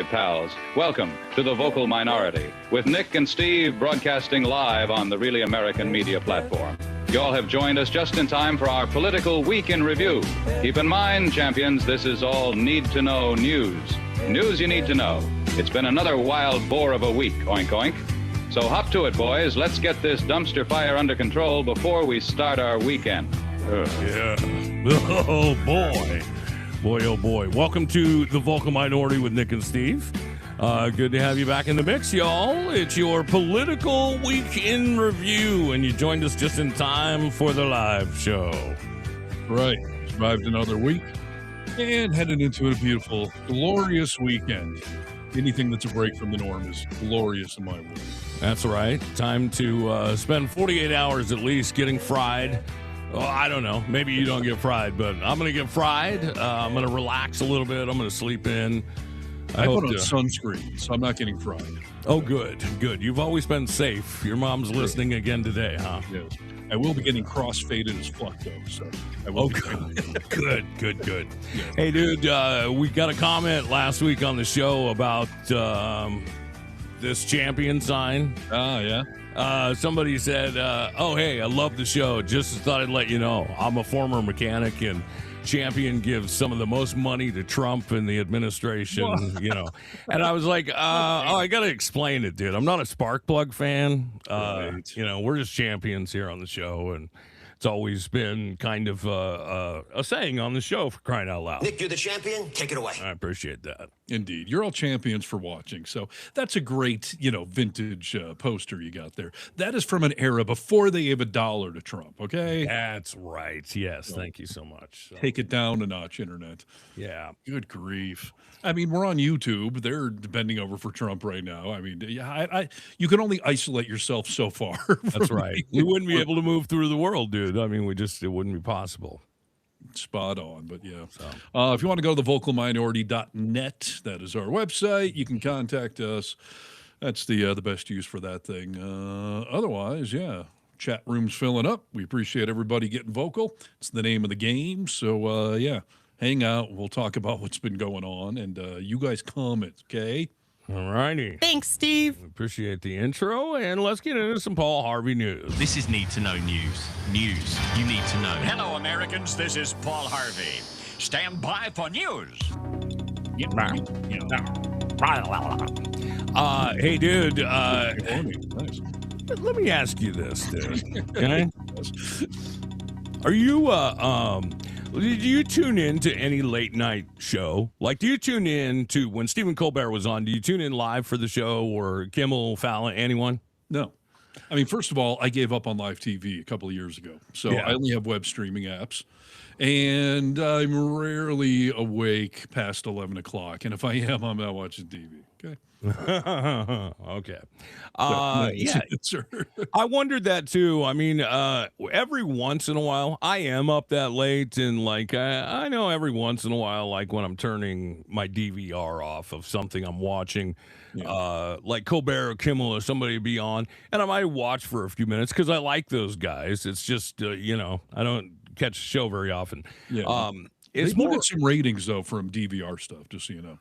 Pals, welcome to The Vocal Minority, with Nick and Steve broadcasting live on the Really American Media platform. You all have joined us just in time for our political week in review. Keep in mind, champions, this is all need-to-know news. News you need to know. It's been another wild boar of a week, oink oink. So hop to it, boys. Let's get this dumpster fire under control before we start our weekend. Yeah. Oh, boy. Boy, oh, boy. Welcome to The Vocal Minority with Nick and Steve. Good to have you back in the mix, y'all. It's your political week in review, and you joined us just in time for the live show. Right. Survived another week and headed into a beautiful, glorious weekend. Anything that's a break from the norm is glorious in my world. That's right. Time to spend 48 hours at least getting fried. Oh, I don't know. Maybe you don't get fried, but I'm going to get fried. I'm going to relax a little bit. I'm going to sleep in. I put on sunscreen, so I'm not getting fried. Oh, good. Good. You've always been safe. Your mom's listening again today, huh? Yes. I will be getting cross-faded as fuck, though, so I will be good. Good. Yes. Hey, dude, we got a comment last week on the show about this champion sign. Ah, yeah? Somebody said, oh, hey, I love the show. Just thought I'd let you know. I'm a former mechanic, and Champion gives some of the most money to Trump and the administration, you know. And I was like, I got to explain it, dude. I'm not a Sparkplug fan. Right. You know, we're just champions here on the show, and it's always been kind of a saying on the show, for crying out loud. Nick, you're the champion. Take it away. I appreciate that. Indeed. You're all champions for watching. So that's a great, vintage poster you got there. That is from an era before they gave $1 to Trump, okay? That's right. Yes. Thank you so much. So, Take it down a notch, Internet. yeah. Good grief. I mean, we're on YouTube. They're bending over for Trump right now. I mean, you can only isolate yourself so far. That's right. We wouldn't be able to move through the world, dude. I mean, it wouldn't be possible. Spot on, but yeah. If you want to go to thevocalminority.net, that is our website. You can contact us. That's the best use for that thing. Otherwise, yeah, chat room's filling up. We appreciate everybody getting vocal. It's the name of the game. So, yeah, hang out. We'll talk about what's been going on, and you guys comment, okay? All righty. Thanks, Steve. Appreciate the intro, and let's get into some Paul Harvey news. This is Need to Know News. News you need to know. Hello, Americans. This is Paul Harvey. Stand by for news. Hey, dude, Nice. let me ask you this, dude. Okay? Are you, did you tune in to any late night show? Like, do you tune in to when Stephen Colbert was on? Do you tune in live for the show, or Kimmel, Fallon, anyone? No. I mean, first of all, I gave up on live TV a couple of years ago. So Yeah. I only have web streaming apps. And I'm rarely awake past 11 o'clock. And if I am, I'm not watching TV. Okay. Okay. No, Yeah. sir. I wondered that too. I mean, every once in a while, I am up that late, and like I know every once in a while, like when I'm turning my DVR off of something I'm watching, like Colbert or Kimmel or somebody be on, and I might watch for a few minutes because I like those guys. It's just I don't catch the show very often. Yeah. It's They do more. get some ratings, though, from DVR stuff, just so you know.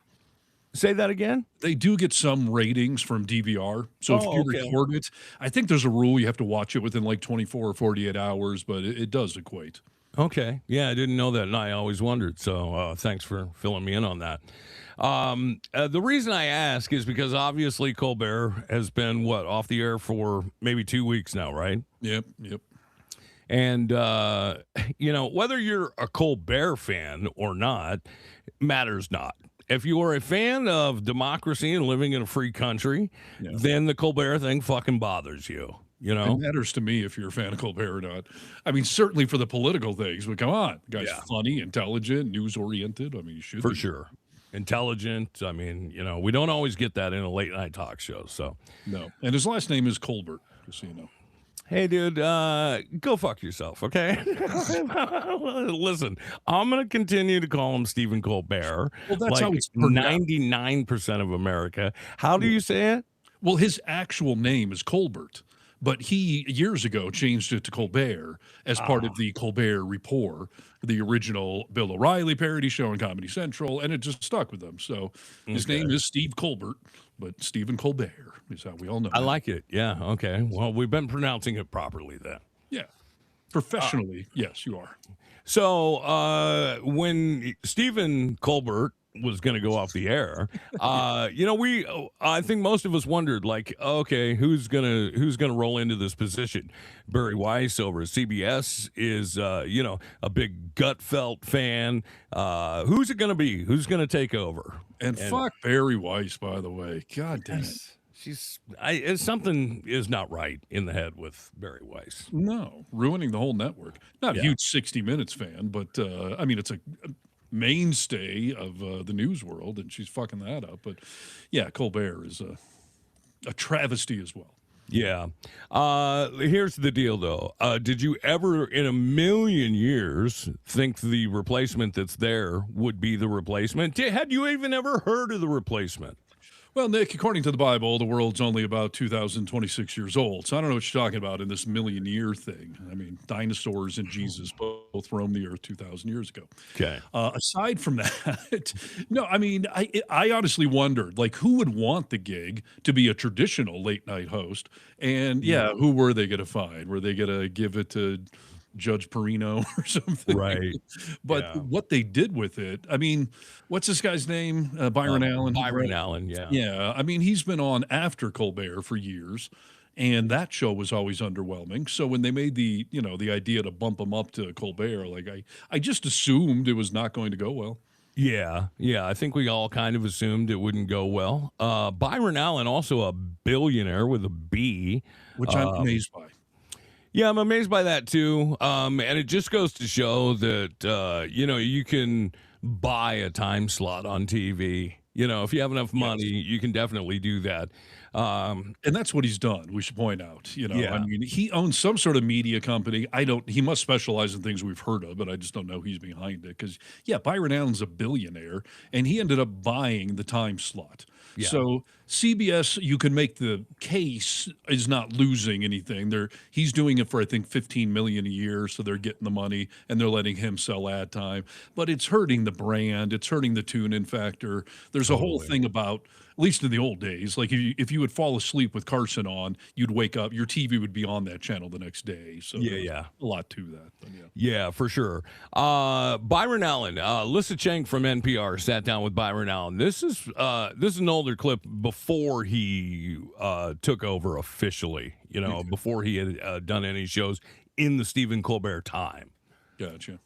Say that again. They do get some ratings from DVR. So if you okay. record it, I think there's a rule you have to watch it within like 24 or 48 hours, but it does equate. Okay. Yeah, I didn't know that, and I always wondered. So thanks for filling me in on that. The reason I ask is because obviously Colbert has been, off the air for maybe 2 weeks now, right? Yep. And, whether you're a Colbert fan or not matters not. If you are a fan of democracy and living in a free country, then the Colbert thing fucking bothers you. You know, it matters to me if you're a fan of Colbert or not. I mean, certainly for the political things, but come on, the guy's funny, intelligent, news oriented. I mean, you should for be. sure. Intelligent. I mean, we don't always get that in a late night talk show. So No, and his last name is Colbert, just so you know. hey, dude, go fuck yourself, okay? Listen, I'm going to continue to call him Stephen Colbert. Well, that's like how it's turned out. 99% of America. How do you say it? Well, his actual name is Colbert, but he years ago changed it to Colbert as part of the Colbert Report. the original Bill O'Reilly parody show on Comedy Central, and it just stuck with them. So his name is Steve Colbert, but Stephen Colbert is how we all know I him. like it. Yeah. Okay. Well, we've been pronouncing it properly then. Yeah. Professionally, yes, you are. So when Stephen Colbert was going to go off the air, I think most of us wondered, like, okay, who's gonna roll into this position? Barry Weiss over at CBS is, a big Gutfeld fan. Who's it going to be? Who's going to take over? And fuck Barry Weiss, by the way. God damn it. Something is not right in the head with Barry Weiss. No, ruining the whole network. Not a huge 60 Minutes fan, but it's a mainstay of the news world, and she's fucking that up. But yeah, Colbert is a travesty as well. Yeah. Here's the deal, though. Did you ever in a million years think the replacement that's there would be the replacement? Had you even ever heard of the replacement? Well, Nick, according to the Bible, the world's only about 2,026 years old. So I don't know what you're talking about in this million-year thing. I mean, dinosaurs and Jesus both roamed the earth 2,000 years ago. Okay. Aside from that, no, I mean, I honestly wondered, like, who would want the gig to be a traditional late-night host? And, who were they going to find? Were they going to give it to Judge Perino or something? Right. But what they did with it, I mean, what's this guy's name? Byron Allen. Byron Allen, yeah. Yeah. I mean, he's been on after Colbert for years, and that show was always underwhelming. So when they made the idea to bump him up to Colbert, like I just assumed it was not going to go well. Yeah. I think we all kind of assumed it wouldn't go well. Byron Allen, also a billionaire with a B. Which I'm amazed by. Yeah, I'm amazed by that too. And it just goes to show that, you can buy a time slot on TV. If you have enough money, you can definitely do that. And that's what he's done, we should point out. Yeah. I mean, he owns some sort of media company. He must specialize in things we've heard of, but I just don't know who's behind it. Because, Byron Allen's a billionaire, and he ended up buying the time slot. Yeah. So CBS, you can make the case, is not losing anything. He's doing it for, I think, $15 million a year, so they're getting the money, and they're letting him sell ad time. But it's hurting the brand. It's hurting the tune-in factor. There's a whole thing about, at least in the old days, like if you would fall asleep with Carson on, you'd wake up, your TV would be on that channel the next day. So a lot to that. But yeah, for sure. Byron Allen, Lissa Cheng from NPR sat down with Byron Allen. This is an older clip before he took over officially, before he had done any shows in the Stephen Colbert time. Gotcha.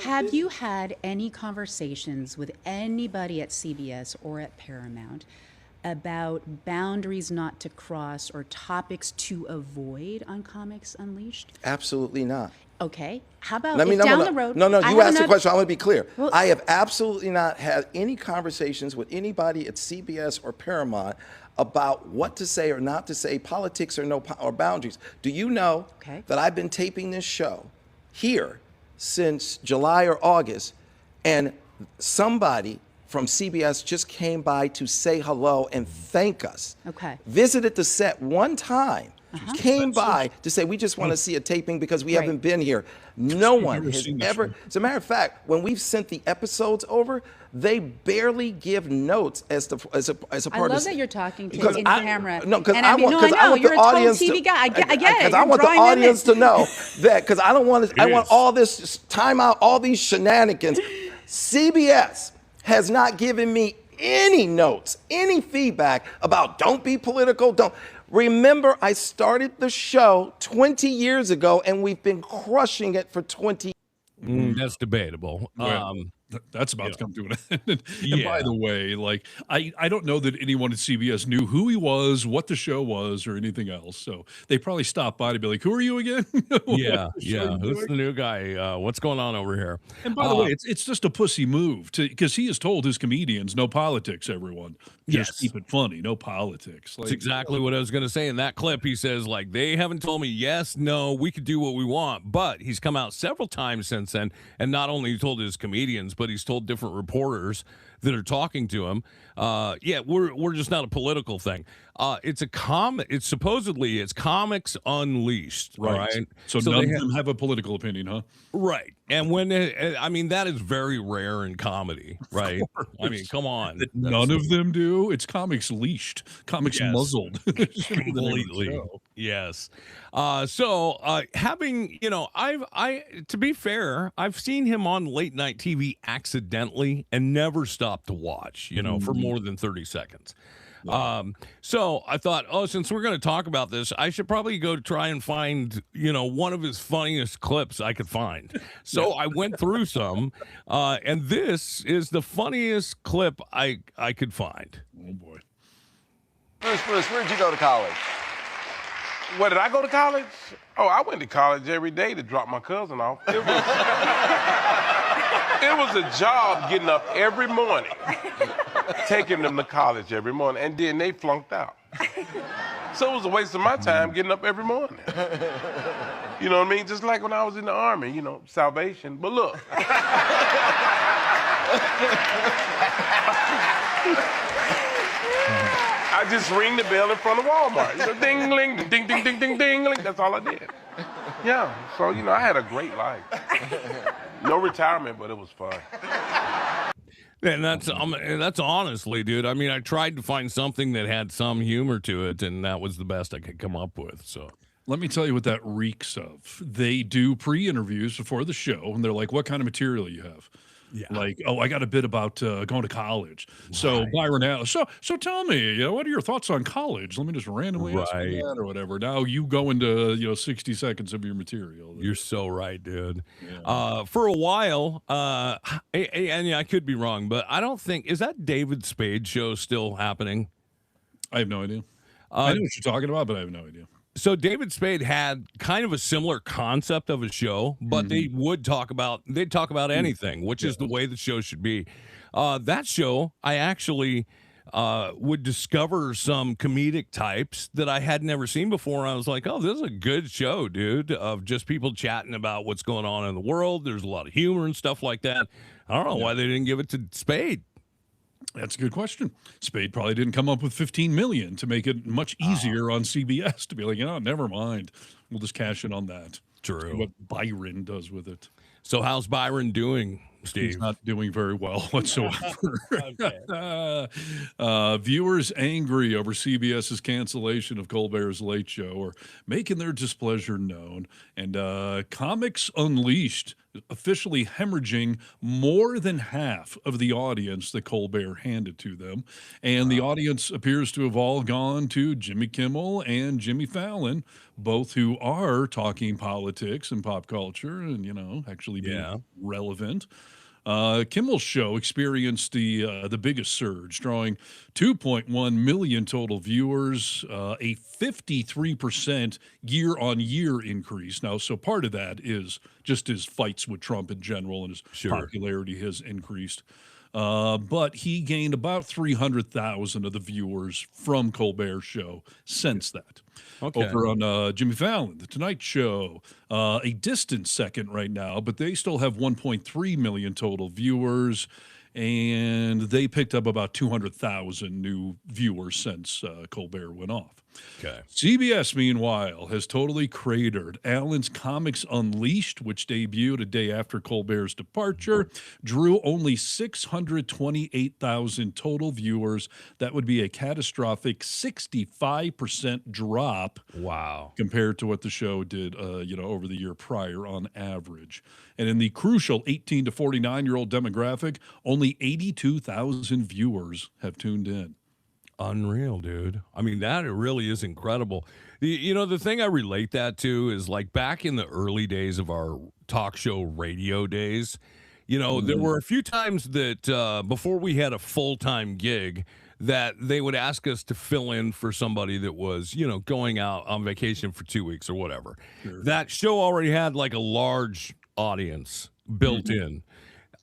Have you had any conversations with anybody at CBS or at Paramount about boundaries not to cross or topics to avoid on Comics Unleashed? Absolutely not. Okay. How about down the road? No, you asked the question. I want to be clear. Well, I have absolutely not had any conversations with anybody at CBS or Paramount about what to say or not to say, politics or boundaries. Do you know that I've been taping this show here since July or August, and somebody from CBS just came by to say hello and thank us. Visited the set one time, came by to say, we just want to see a taping because we haven't been here. No one has ever, as a matter of fact, when we've sent the episodes over, they barely give notes as a part of I love that you're talking to in camera. No, because I want the audience TV guy. I get it. Because I want the audience to know that, because I don't want to, I want all this time out, all these shenanigans. CBS has not given me any notes, any feedback about don't be political, don't. Remember, I started the show 20 years ago, and we've been crushing it for 20 years. That's debatable. Well, that's about to come to an end. And by the way, like I don't know that anyone at CBS knew who he was, what the show was, or anything else. So they probably stopped by to be like, "Who are you again?" Who's the new guy? What's going on over here? And by the way, it's just a pussy move because he has told his comedians, "No politics, everyone. Just keep it funny, no politics." That's exactly what I was going to say. In that clip, he says, like, they haven't told me yes, no, we could do what we want. But he's come out several times since then, and not only told his comedians, but he's told different reporters that are talking to him. Yeah, we're just not a political thing. It's supposedly it's Comics Unleashed, all right? So none they of them have a political opinion, huh? right. And when I mean that is very rare in comedy, right? I mean, come on. None of them do. It's Comics Leashed, Comics Yes. Muzzled. Completely. Yes. Having, I to be fair, I've seen him on late night TV accidentally and never stopped to watch, for more than 30 seconds. So I thought, since we're going to talk about this, I should probably go try and find, one of his funniest clips I could find. So I went through some, and this is the funniest clip I could find. Oh boy. Bruce, where'd you go to college? Where did I go to college? Oh, I went to college every day to drop my cousin off. It was a job getting up every morning, taking them to college every morning, and then they flunked out. So it was a waste of my time getting up every morning. You know what I mean? Just like when I was in the Army, salvation. But look. I just ring the bell in front of Walmart. Ding, ding, ding, ding, ding, ding, ding. That's all I did. Yeah, so, I had a great life. No retirement, but it was fun. And that's honestly, dude. I mean, I tried to find something that had some humor to it, and that was the best I could come up with. So Let me tell you what that reeks of. They do pre-interviews before the show, and they're like, what kind of material you have? Yeah. Like, I got a bit about going to college. So Byron Allen. So tell me, what are your thoughts on college? Let me just randomly ask you that or whatever. Now you go into 60 seconds of your material. You're so right, dude. Yeah. For a while, and I could be wrong, but I don't think is that David Spade show still happening? I have no idea. I know what you're talking about, but I have no idea. So David Spade had kind of a similar concept of a show, but they'd talk about anything, which is the way the show should be. That show, I actually would discover some comedic types that I had never seen before. And I was like, oh, this is a good show, dude, of just people chatting about what's going on in the world. There's a lot of humor and stuff like that. I don't know why they didn't give it to Spade. That's a good question. Spade probably didn't come up with $15 million to make it much easier on CBS to be like, never mind. We'll just cash in on that. True. What Byron does with it. So how's Byron doing, Steve? He's not doing very well whatsoever. Viewers angry over CBS's cancellation of Colbert's Late Show are making their displeasure known. And Comics Unleashed officially hemorrhaging more than half of the audience that Colbert handed to them. And the audience appears to have all gone to Jimmy Kimmel and Jimmy Fallon, both who are talking politics and pop culture and, actually being relevant. Kimmel's show experienced the biggest surge, drawing 2.1 million total viewers, a 53% year-on-year increase. Now, so part of that is just his fights with Trump in general, and his popularity has increased. But he gained about 300,000 of the viewers from Colbert's show since that. Over on Jimmy Fallon, The Tonight Show, a distant second right now, but they still have 1.3 million total viewers, and they picked up about 200,000 new viewers since Colbert went off. Okay. CBS, meanwhile, has totally cratered. Allen's Comics Unleashed, which debuted a day after Colbert's departure, drew only 628,000 total viewers. That would be a catastrophic 65% drop. Wow. Compared to what the show did, over the year prior on average. And in the crucial 18 to 49-year-old demographic, only 82,000 viewers have tuned in. Unreal, dude. I mean, that it really is incredible. The thing I relate that to is like back in the early days of our talk show radio days, there were a few times that before we had a full-time gig that they would ask us to fill in for somebody that was, going out on vacation for 2 weeks or whatever. Sure. That show already had like a large audience built in.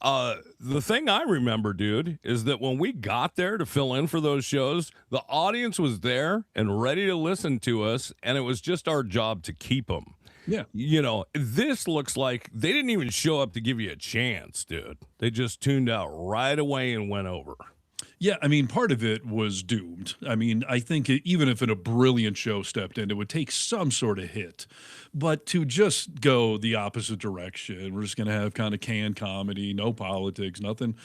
The thing I remember, dude, is that when we got there to fill in for those shows, the audience was there and ready to listen to us, and it was just our job to keep them. Yeah. You know, this looks like they didn't even show up to give you a chance, dude. They just tuned out right away and went over. Yeah, I mean, part of it was doomed. I mean, I think even if a brilliant show stepped in, it would take some sort of hit. But to just go the opposite direction, we're just going to have kind of canned comedy, no politics, nothing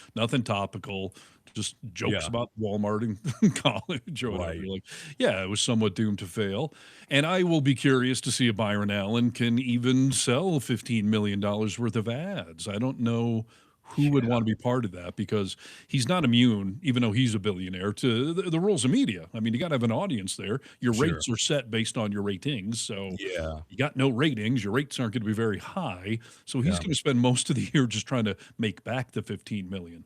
topical, just jokes about Walmart and college or whatever. Right. Like, yeah, it was somewhat doomed to fail. And I will be curious to see if Byron Allen can even sell $15 million worth of ads. I don't know who would want to be part of that, because he's not immune, even though he's a billionaire, to the rules of media. I mean, you got to have an audience there. Your rates are set based on your ratings. So you got no ratings, your rates aren't going to be very high. So he's going to spend most of the year just trying to make back the $15 million.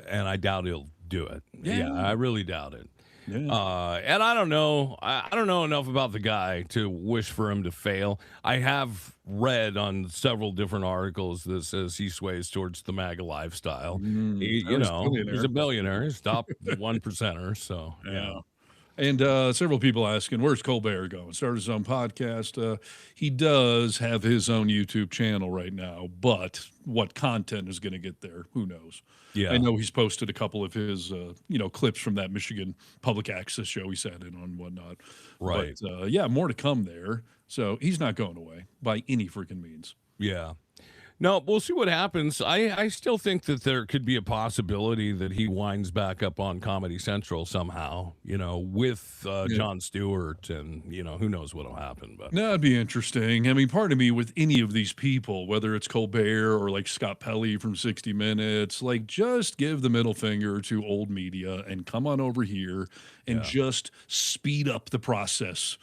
And I doubt he'll do it. Yeah. I really doubt it. Yeah. And I don't know. I don't know enough about the guy to wish for him to fail. I have read on several different articles that says he sways towards the MAGA lifestyle. He's a billionaire. He's top 1%er. So Yeah. And several people asking, where's Colbert going? Started his own podcast. He does have his own YouTube channel right now, but what content is going to get there, who knows? Yeah. I know he's posted a couple of his, clips from that Michigan public access show he sat in on and whatnot. Right. But, more to come there. So he's not going away by any freaking means. Yeah. No, we'll see what happens. I still think that there could be a possibility that he winds back up on Comedy Central somehow, with Jon Stewart, and, who knows what'll happen. But That'd be interesting. I mean, part of me with any of these people, whether it's Colbert or like Scott Pelley from 60 Minutes, like just give the middle finger to old media and come on over here and just speed up the process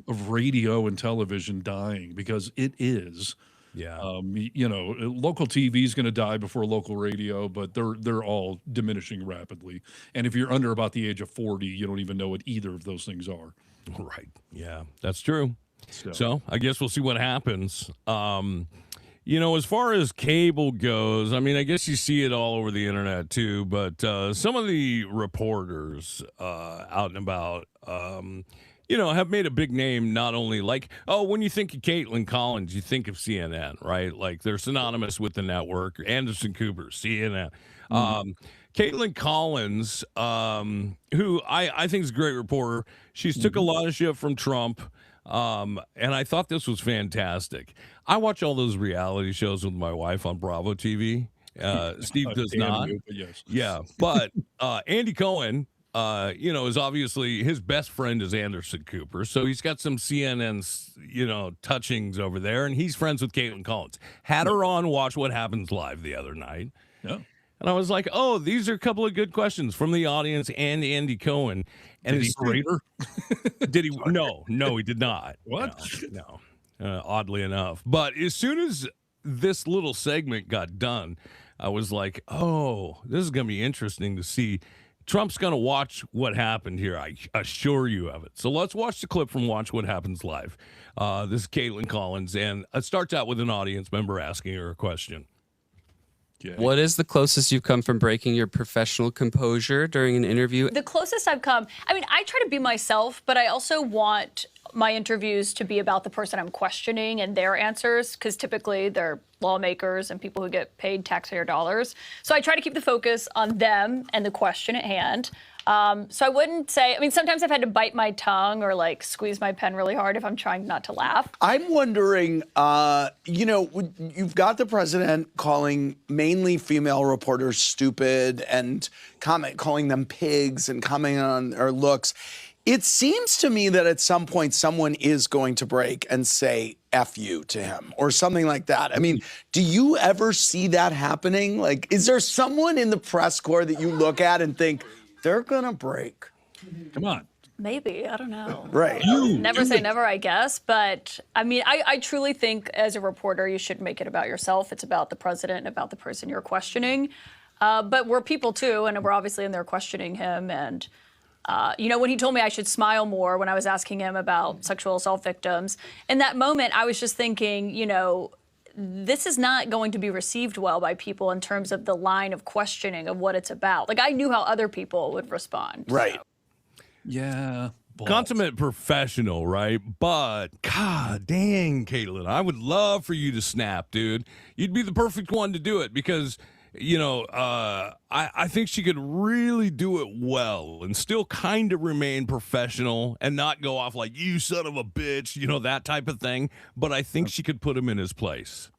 of radio and television dying, because it is. Yeah. Local TV is going to die before local radio, but they're all diminishing rapidly. And if you're under about the age of 40, you don't even know what either of those things are. Right. Yeah, that's true. So I guess we'll see what happens. As far as cable goes, I mean, I guess you see it all over the internet too, but some of the reporters out and about, have made a big name, not only when you think of Caitlin Collins, you think of CNN, right? Like they're synonymous with the network. Anderson Cooper, CNN. Caitlin Collins, who I think is a great reporter. She's took a lot of shit from Trump. And I thought this was fantastic. I watch all those reality shows with my wife on Bravo TV. Steve does not. But yes. Yeah. But Andy Cohen, is obviously his best friend is Anderson Cooper. So he's got some CNN's, touchings over there. And he's friends with Caitlin Collins. Had her on Watch What Happens Live the other night. Yeah. And I was like, oh, these are a couple of good questions from the audience and Andy Cohen. And Did he grade her? Did he? No, he did not. What? No. Oddly enough. But as soon as this little segment got done, I was like, oh, this is going to be interesting to see. Trump's going to watch what happened here. I assure you of it. So let's watch the clip from Watch What Happens Live. This is Caitlin Collins, and it starts out with an audience member asking her a question. Okay. What is the closest you've come from breaking your professional composure during an interview? The closest I've come, I try to be myself, but I also want my interviews to be about the person I'm questioning and their answers, because typically they're lawmakers and people who get paid taxpayer dollars. So I try to keep the focus on them and the question at hand. So I wouldn't say, sometimes I've had to bite my tongue or squeeze my pen really hard if I'm trying not to laugh. I'm wondering, you've got the president calling mainly female reporters stupid and calling them pigs and commenting on their looks. It seems to me that at some point someone is going to break and say F you to him or something like that. Do you ever see that happening? Is there someone in the press corps that you look at and think, they're going to break? Come on. Maybe, I don't know. Right. Never say never, I guess. But I truly think as a reporter, you should make it about yourself. It's about the president and about the person you're questioning. But we're people too, and we're obviously in there questioning him. And, when he told me I should smile more when I was asking him about sexual assault victims, in that moment, I was just thinking, this is not going to be received well by people in terms of the line of questioning of what it's about. I knew how other people would respond. Right. So. Yeah. consummate professional, right? But god dang, Caitlin, I would love for you to snap, dude. You'd be the perfect one to do it because I think she could really do it well and still kind of remain professional and not go off like, you son of a bitch, that type of thing. But I think she could put him in his place.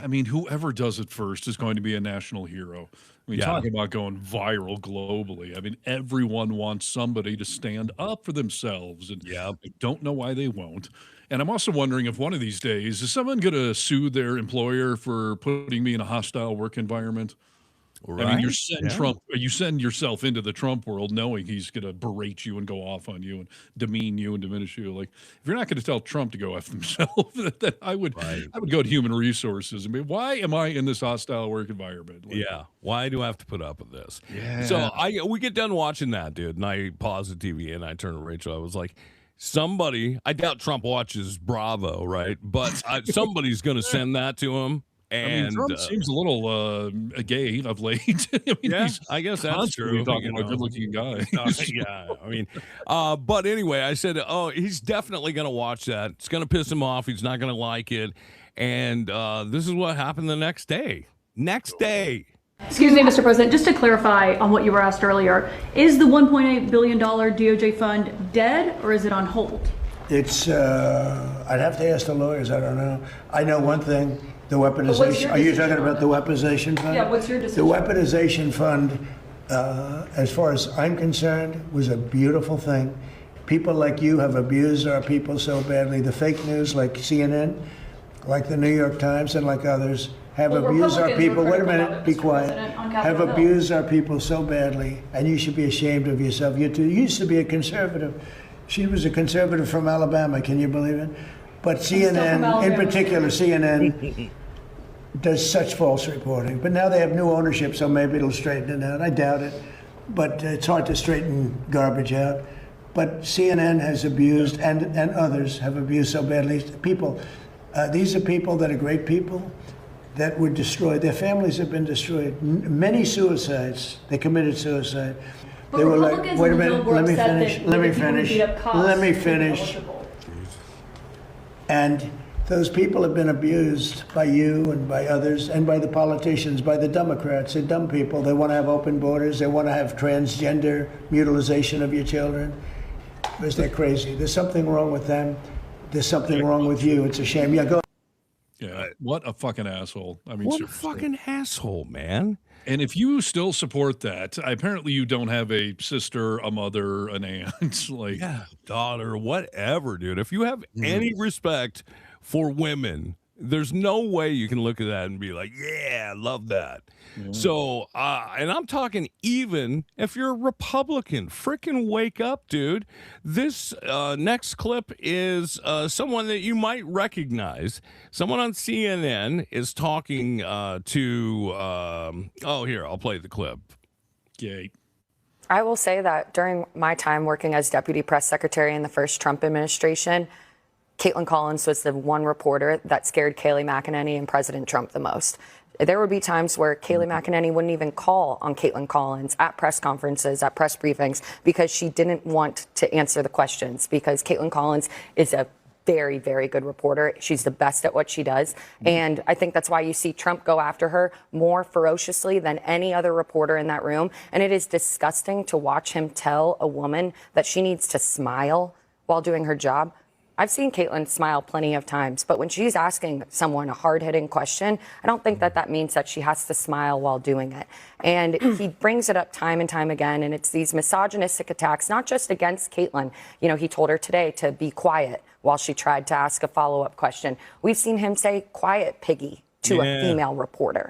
I mean, whoever does it first is going to be a national hero. I mean, talking about going viral globally. I mean, everyone wants somebody to stand up for themselves, and I don't know why they won't. And I'm also wondering if one of these days, is someone going to sue their employer for putting me in a hostile work environment? Right. I mean, you send yourself into the Trump world knowing he's going to berate you and go off on you and demean you and diminish you. Like, if you're not going to tell Trump to go after himself, then I would go to human resources and be, why am I in this hostile work environment? Like, why do I have to put up with this? Yeah. So we get done watching that, dude, and I paused the TV and I turned to Rachel. I was like, I doubt Trump watches Bravo, right? But somebody's going to send that to him. And I mean, Trump seems a little gay of late. I guess that's true. Talking about a good-looking guy. But anyway, I said, he's definitely going to watch that. It's going to piss him off. He's not going to like it. And this is what happened the next day. Excuse me, Mr. President, just to clarify on what you were asked earlier, is the $1.8 billion DOJ fund dead or is it on hold? It's, I'd have to ask the lawyers. I don't know. I know one thing. The weaponization. Are you talking about the weaponization fund? Yeah, what's your decision? The weaponization fund, as far as I'm concerned, was a beautiful thing. People like you have abused our people so badly. The fake news, like CNN, like the New York Times, and like others, have abused our people. Wait a minute, be quiet. Have abused our people so badly, and you should be ashamed of yourself. You used to be a conservative. She was a conservative from Alabama. Can you believe it? But CNN, in particular, CNN does such false reporting. But now they have new ownership, so maybe it'll straighten it out. I doubt it. But it's hard to straighten garbage out. But CNN has abused, and others have abused so badly. People, these are people that are great people that were destroyed. Their families have been destroyed. Many suicides. They committed suicide. But they were like, Republicans wait a in the minute, Hill were let me upset finish. that Let me people would finish. beat up cops Let me who were finish. eligible. And those people have been abused by you and by others and by the politicians, by the Democrats. They're dumb people. They want to have open borders. They want to have transgender mutilization of your children. Because they're crazy. There's something wrong with them. There's something wrong with you. It's a shame. Yeah, go. Yeah, what a fucking asshole. I mean, What a seriously. fucking asshole, man. And if you still support that, apparently you don't have a sister, a mother, an aunt, like daughter, whatever, dude. If you have any respect for women, there's no way you can look at that and be like, yeah, I love that. So, and I'm talking even if you're a Republican, freaking wake up, dude. This next clip is someone that you might recognize. Someone on CNN is talking here, I'll play the clip. Yay. I will say that during my time working as deputy press secretary in the first Trump administration, Caitlin Collins was the one reporter that scared Kayleigh McEnany and President Trump the most. There would be times where Kayleigh McEnany wouldn't even call on Caitlin Collins at press conferences, at press briefings, because she didn't want to answer the questions, because Caitlin Collins is a very, very good reporter. She's the best at what she does. And I think that's why you see Trump go after her more ferociously than any other reporter in that room. And it is disgusting to watch him tell a woman that she needs to smile while doing her job. I've seen Caitlin smile plenty of times, but when she's asking someone a hard-hitting question, I don't think that means that she has to smile while doing it. And he brings it up time and time again, and it's these misogynistic attacks, not just against Caitlin. You know, he told her today to be quiet while she tried to ask a follow-up question. We've seen him say, "Quiet, piggy," to a female reporter.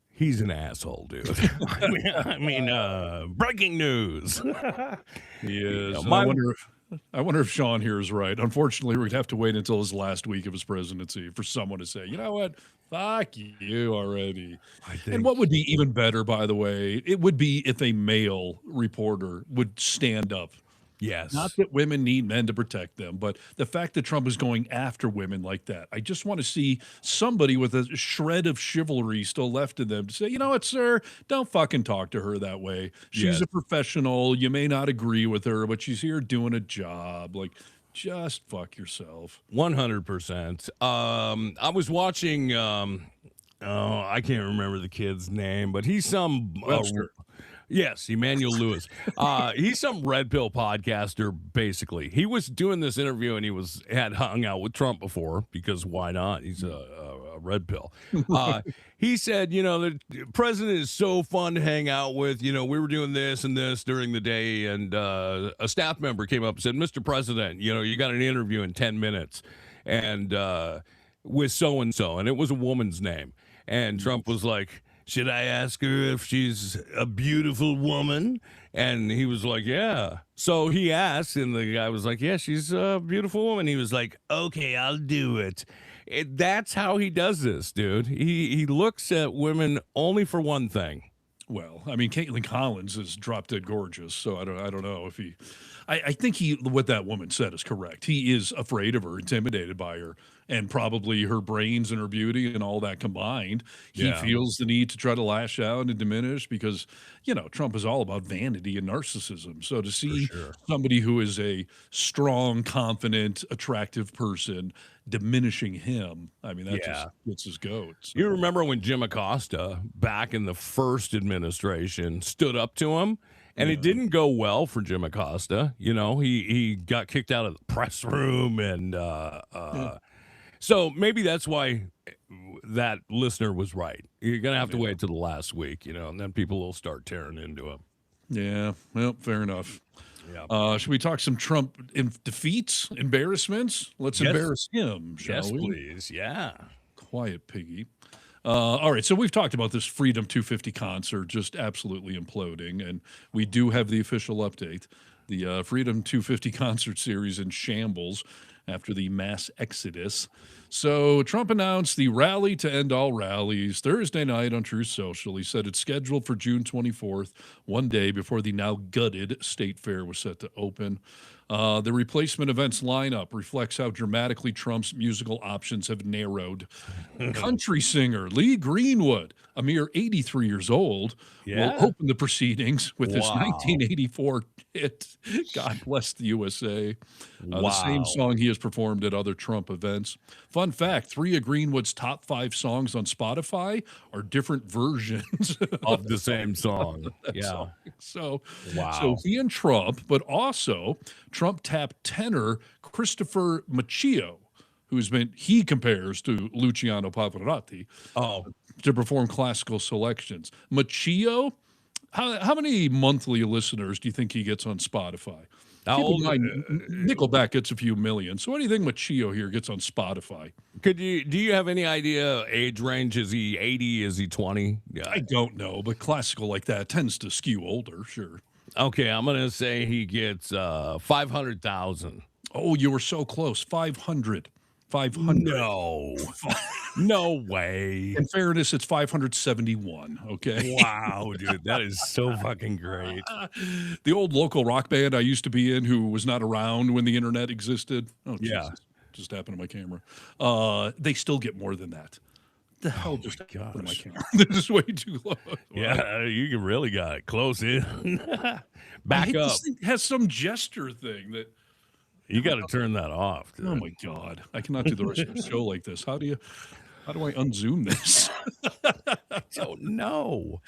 He's an asshole, dude. I mean, breaking news. He is. my- I wonder if Sean here is right. Unfortunately, we'd have to wait until his last week of his presidency for someone to say, you know what, fuck you already. And what would be even better, by the way, it would be if a male reporter would stand up Yes. Not that women need men to protect them, but the fact that Trump is going after women like that, I just want to see somebody with a shred of chivalry still left in them to say, you know what, sir, don't fucking talk to her that way. She's Yes. a professional. You may not agree with her, but she's here doing a job. Like, just fuck yourself. 100%. I was watching. I can't remember the kid's name, but he's some. Webster. Yes, Emmanuel Lewis. He's some red pill podcaster, basically. He was doing this interview and had hung out with Trump before because why not? He's a red pill. He said, the president is so fun to hang out with. We were doing this and this during the day, and a staff member came up and said, Mr. President, you got an interview in 10 minutes and with so-and-so, and it was a woman's name. And Trump was like, should I ask her if she's a beautiful woman? And he was like, yeah. So he asked, and the guy was like, yeah, she's a beautiful woman. He was like, okay, I'll do it. That's how he does this, dude. He looks at women only for one thing. Well, I mean, Caitlin Collins is drop dead gorgeous, so I don't know if he. I think what that woman said is correct. He is afraid of her, intimidated by her, and probably her brains and her beauty and all that combined. He feels the need to try to lash out and diminish because, Trump is all about vanity and narcissism. So to see somebody who is a strong, confident, attractive person diminishing him, I mean, that just gets his goat. So. You remember when Jim Acosta, back in the first administration, stood up to him? And it didn't go well for Jim Acosta. He got kicked out of the press room. And so maybe that's why that listener was right. You're going to have to wait till the last week, and then people will start tearing into him. Yeah, well, fair enough. Yeah. Should we talk some Trump defeats, embarrassments? Let's embarrass him, shall we? Yes, please. Yeah. Quiet piggy. All right, so we've talked about this Freedom 250 concert just absolutely imploding, and we do have the official update. The Freedom 250 concert series in shambles after the mass exodus. So Trump announced the rally to end all rallies Thursday night on Truth Social. He said it's scheduled for June 24th, one day before the now gutted State Fair was set to open. The replacement events lineup reflects how dramatically Trump's musical options have narrowed. Country singer Lee Greenwood, a mere 83 years old, will open the proceedings with his 1984 hit, God Bless the USA, the same song he has performed at other Trump events. Fun fact, 3 of Greenwood's top 5 songs on Spotify are different versions of the same song. Song. So he and Trump, but also Trump tapped tenor Christopher Machio, he compares to Luciano Pavarotti, to perform classical selections. Machio, how many monthly listeners do you think he gets on Spotify? Nickelback gets a few million. So what do you think Machio here gets on Spotify? Do you have any idea age range? Is he 80? Is he 20? Yeah. I don't know, but classical like that tends to skew older, sure. Okay, I'm going to say he gets 500,000. Oh, you were so close. 500. 500. No. No way. In fairness, it's 571, okay? Wow, dude, that is so fucking great. The old local rock band I used to be in who was not around when the internet existed. Oh, Jesus. Just happened to my camera. They still get more than that. The hell just happened to my camera? This is way too close. Yeah, you really got it close in. Back up. This thing has some gesture thing that... You got to turn that off. Dude. Oh my God. I cannot do the rest of the show like this. How do I unzoom this? I don't know.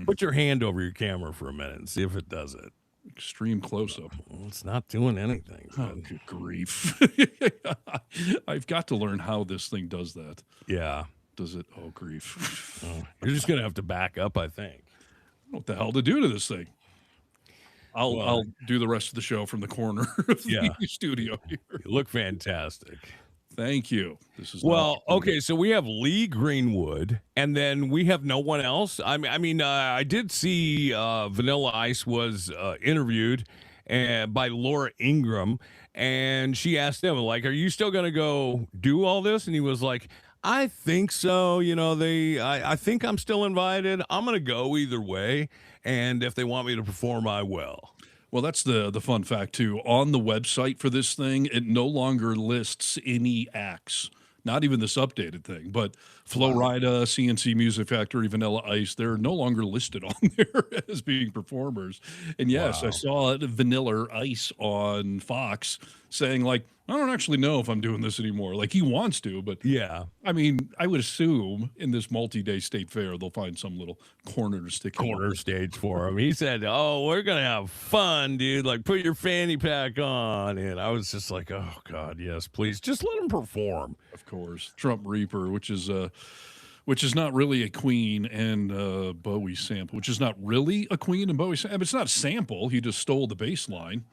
Put your hand over your camera for a minute and see if it does it. Extreme close-up. Well, it's not doing anything. Oh, good grief. I've got to learn how this thing does that. Yeah. Does it? Oh, grief. You're just going to have to back up, I think. What the hell to do to this thing? I'll do the rest of the show from the corner of the studio here. You look fantastic. Thank you. This is okay. So we have Lee Greenwood, and then we have no one else. I did see Vanilla Ice was interviewed by Laura Ingraham, and she asked him, like, "Are you still going to go do all this?" And he was like, "I think so. I think I'm still invited. I'm going to go either way, and if they want me to perform, I will." Well, that's the fun fact too. On the website for this thing, it no longer lists any acts. Not even this updated thing, but Flo Rida, CNC Music Factory, Vanilla Ice, they're no longer listed on there as being performers. And yes, I saw Vanilla Ice on Fox saying like, I don't actually know if I'm doing this anymore. Like he wants to, but yeah. I mean, I would assume in this multi-day state fair, they'll find some little corner to stick corner stage for him. He said, "Oh, we're gonna have fun, dude. Like, put your fanny pack on." And I was just like, "Oh God, yes, please, just let him perform." Of course, Trump Reaper, which is not really a Queen and Bowie sample, which is not really a Queen and Bowie sample. It's not a sample. He just stole the bass line.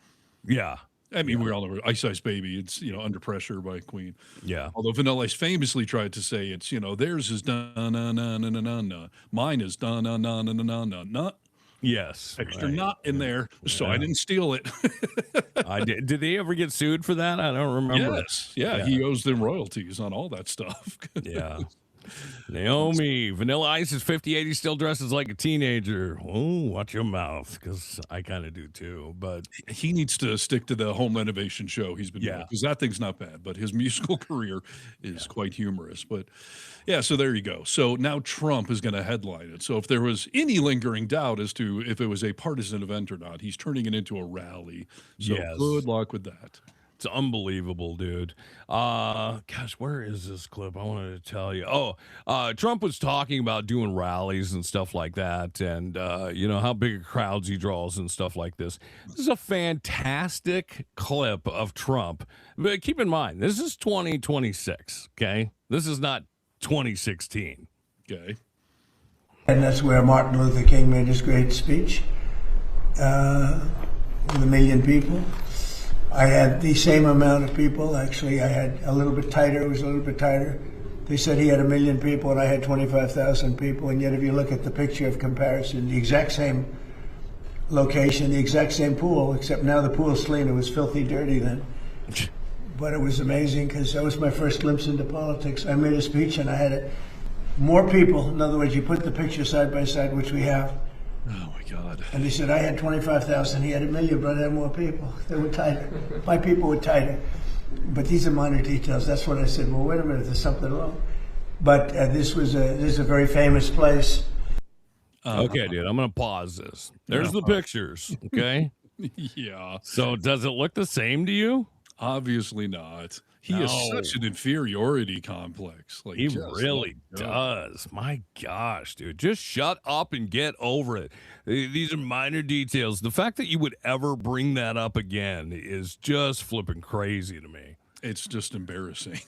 Yeah. I mean, we all know Ice Ice Baby. It's, Under Pressure by Queen. Yeah. Although Vanilla Ice famously tried to say it's, theirs is da-na-na-na-na-na-na. Mine is da-na-na-na-na-na-na. Yes. Extra not in there, so I didn't steal it. I did. Did they ever get sued for that? I don't remember. Yes. Yeah, he owes them royalties on all that stuff. Yeah. Naomi, Vanilla Ice is 58. He still dresses like a teenager. Oh, watch your mouth, because I kind of do too. But he needs to stick to the home renovation show he's been doing, because that thing's not bad. But his musical career is quite humorous. But yeah, so there you go. So now Trump is going to headline it. So if there was any lingering doubt as to if it was a partisan event or not, he's turning it into a rally. So good luck with that. It's unbelievable, dude. Gosh, where is this clip? I wanted to tell you. Oh, Trump was talking about doing rallies and stuff like that, and how big crowds he draws and stuff like this. This is a fantastic clip of Trump. But keep in mind, this is 2026, okay? This is not 2016. Okay. And that's where Martin Luther King made his great speech with 1 million people. I had the same amount of people. Actually, I had a little bit tighter. It was a little bit tighter. They said he had 1 million people, and I had 25,000 people. And yet, if you look at the picture of comparison, the exact same location, the exact same pool, except now the pool's clean. It was filthy dirty then. But it was amazing because that was my first glimpse into politics. I made a speech, and I had more people. In other words, you put the picture side by side, which we have. Oh, my God. And he said, I had 25,000. He had 1 million, but I had more people. They were tighter. My people were tighter. But these are minor details. That's what I said. Well, wait a minute. There's something wrong. But this is a very famous place. Okay, dude. I'm going to pause this. There's the pictures, okay? Yeah. So does it look the same to you? Obviously not. He has such an inferiority complex. Like he really does. My gosh, dude. Just shut up and get over it. These are minor details. The fact that you would ever bring that up again is just flipping crazy to me. It's just embarrassing.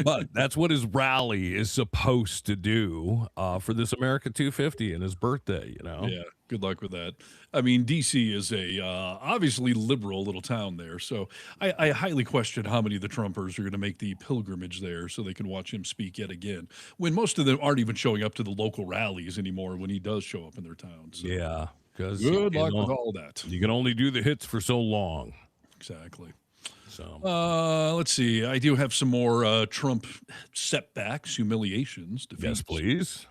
But that's what his rally is supposed to do for this America 250 and his birthday, Yeah, good luck with that. I mean, D.C. is a obviously liberal little town there, so I highly question how many of the Trumpers are going to make the pilgrimage there so they can watch him speak yet again, when most of them aren't even showing up to the local rallies anymore when he does show up in their towns. So. Yeah, because good luck with all that. You can only do the hits for so long. Exactly. So, let's see. I do have some more Trump setbacks, humiliations, defeats. Yes, please.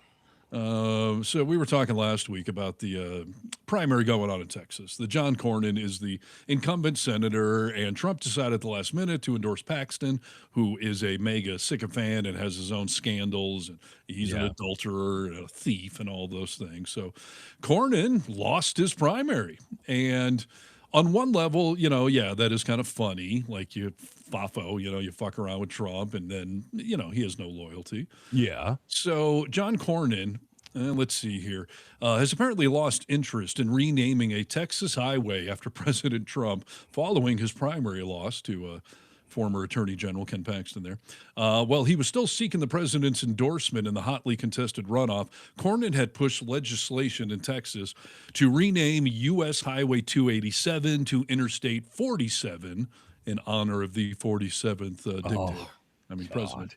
So we were talking last week about the primary going on in Texas. The John Cornyn is the incumbent senator, and Trump decided at the last minute to endorse Paxton, who is a mega sycophant and has his own scandals, and he's an adulterer and a thief and all those things. So Cornyn lost his primary, and on one level, that is kind of funny. Like you fuck around with Trump and then, he has no loyalty. Yeah. So John Cornyn, let's see here, has apparently lost interest in renaming a Texas highway after President Trump following his primary loss to former Attorney General Ken Paxton there. While he was still seeking the president's endorsement in the hotly contested runoff, Cornyn had pushed legislation in Texas to rename U.S. Highway 287 to Interstate 47 in honor of the 47th dictator. President.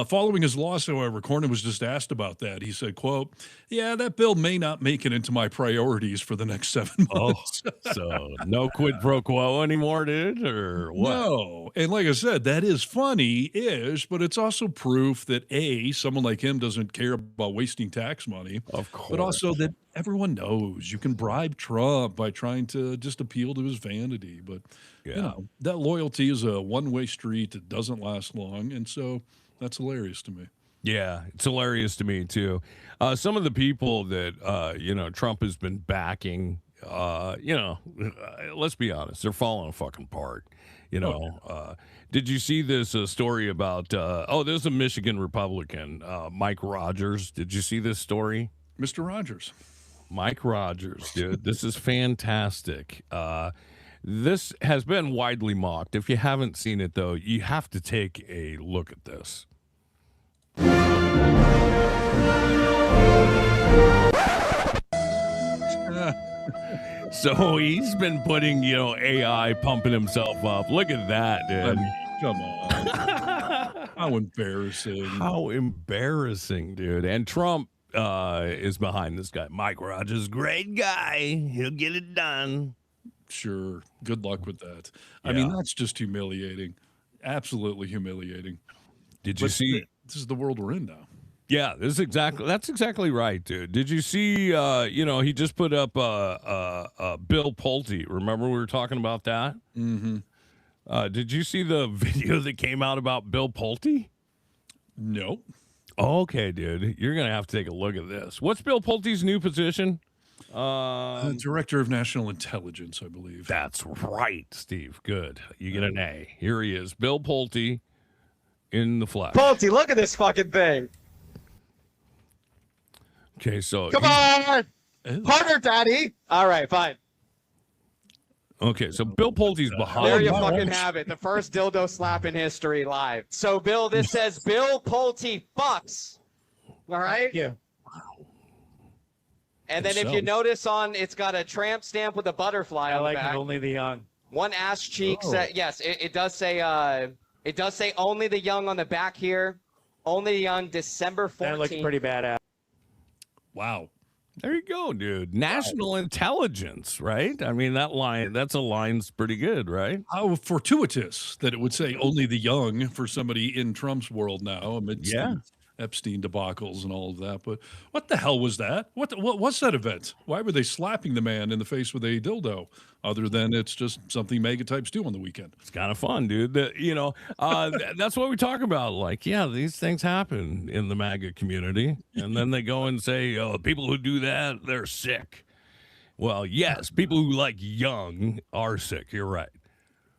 Following his loss, however, Cornyn was just asked about that. He said, quote, "Yeah, that bill may not make it into my priorities for the next 7 months." So no quid pro quo anymore, dude, or what? No. And like I said, that is funny-ish, but it's also proof that, A, someone like him doesn't care about wasting tax money. Of course. But also that everyone knows you can bribe Trump by trying to just appeal to his vanity. But, you know, that loyalty is a one-way street that doesn't last long. And so that's hilarious to me. Yeah, it's hilarious to me, too. Some of the people that, you know, Trump has been backing, you know, let's be honest, they're falling fucking apart. You know, did you see this story about, there's a Michigan Republican, Mike Rogers. Did you see this story? Mr. Rogers. Mike Rogers, dude. This is fantastic. This has been widely mocked. If you haven't seen it, though, you have to take a look at this. So he's been putting, you know, AI pumping himself up. Look at that, dude. I mean, come on. How embarrassing. How embarrassing, dude. And Trump is behind this guy. Mike Rogers, great guy. He'll get it done. Sure. Good luck with that. I mean, that's just humiliating. Absolutely humiliating. Did you see? This is the world we're in now. Yeah, that's exactly right, dude. Did you see, you know, he just put up Bill Pulte. Remember we were talking about that? Mm-hmm. Did you see the video that came out about Bill Pulte? No. Okay, dude. You're going to have to take a look at this. What's Bill Pulte's new position? Director of National Intelligence, I believe. That's right, Steve. Good. You get an A. Here he is. Bill Pulte in the flesh. Pulte, look at this fucking thing. Okay, so come on, harder, daddy. All right, fine. Okay, so Bill Pulte's behind. There you fucking have it. The first dildo slap in history live. So, Bill, this says Bill Pulte fucks. All right? Yeah. And then if you notice it's got a tramp stamp with a butterfly on the back. It, only the young. One ass cheek. Yes, it does say only the young on the back here. Only the young, December 14th. That looks pretty badass. Wow. There you go, dude. National intelligence, right? I mean, that's a line's pretty good, right? How fortuitous that it would say only the young for somebody in Trump's world now amidst the Epstein debacles and all of that. But what the hell was that? What's that event? Why were they slapping the man in the face with a dildo? Other than it's just something mega types do on the weekend. It's kind of fun, dude. That's what we talk about. Like, yeah, these things happen in the MAGA community. And then they go and say, oh, people who do that, they're sick. Well, yes, people who like young are sick. You're right.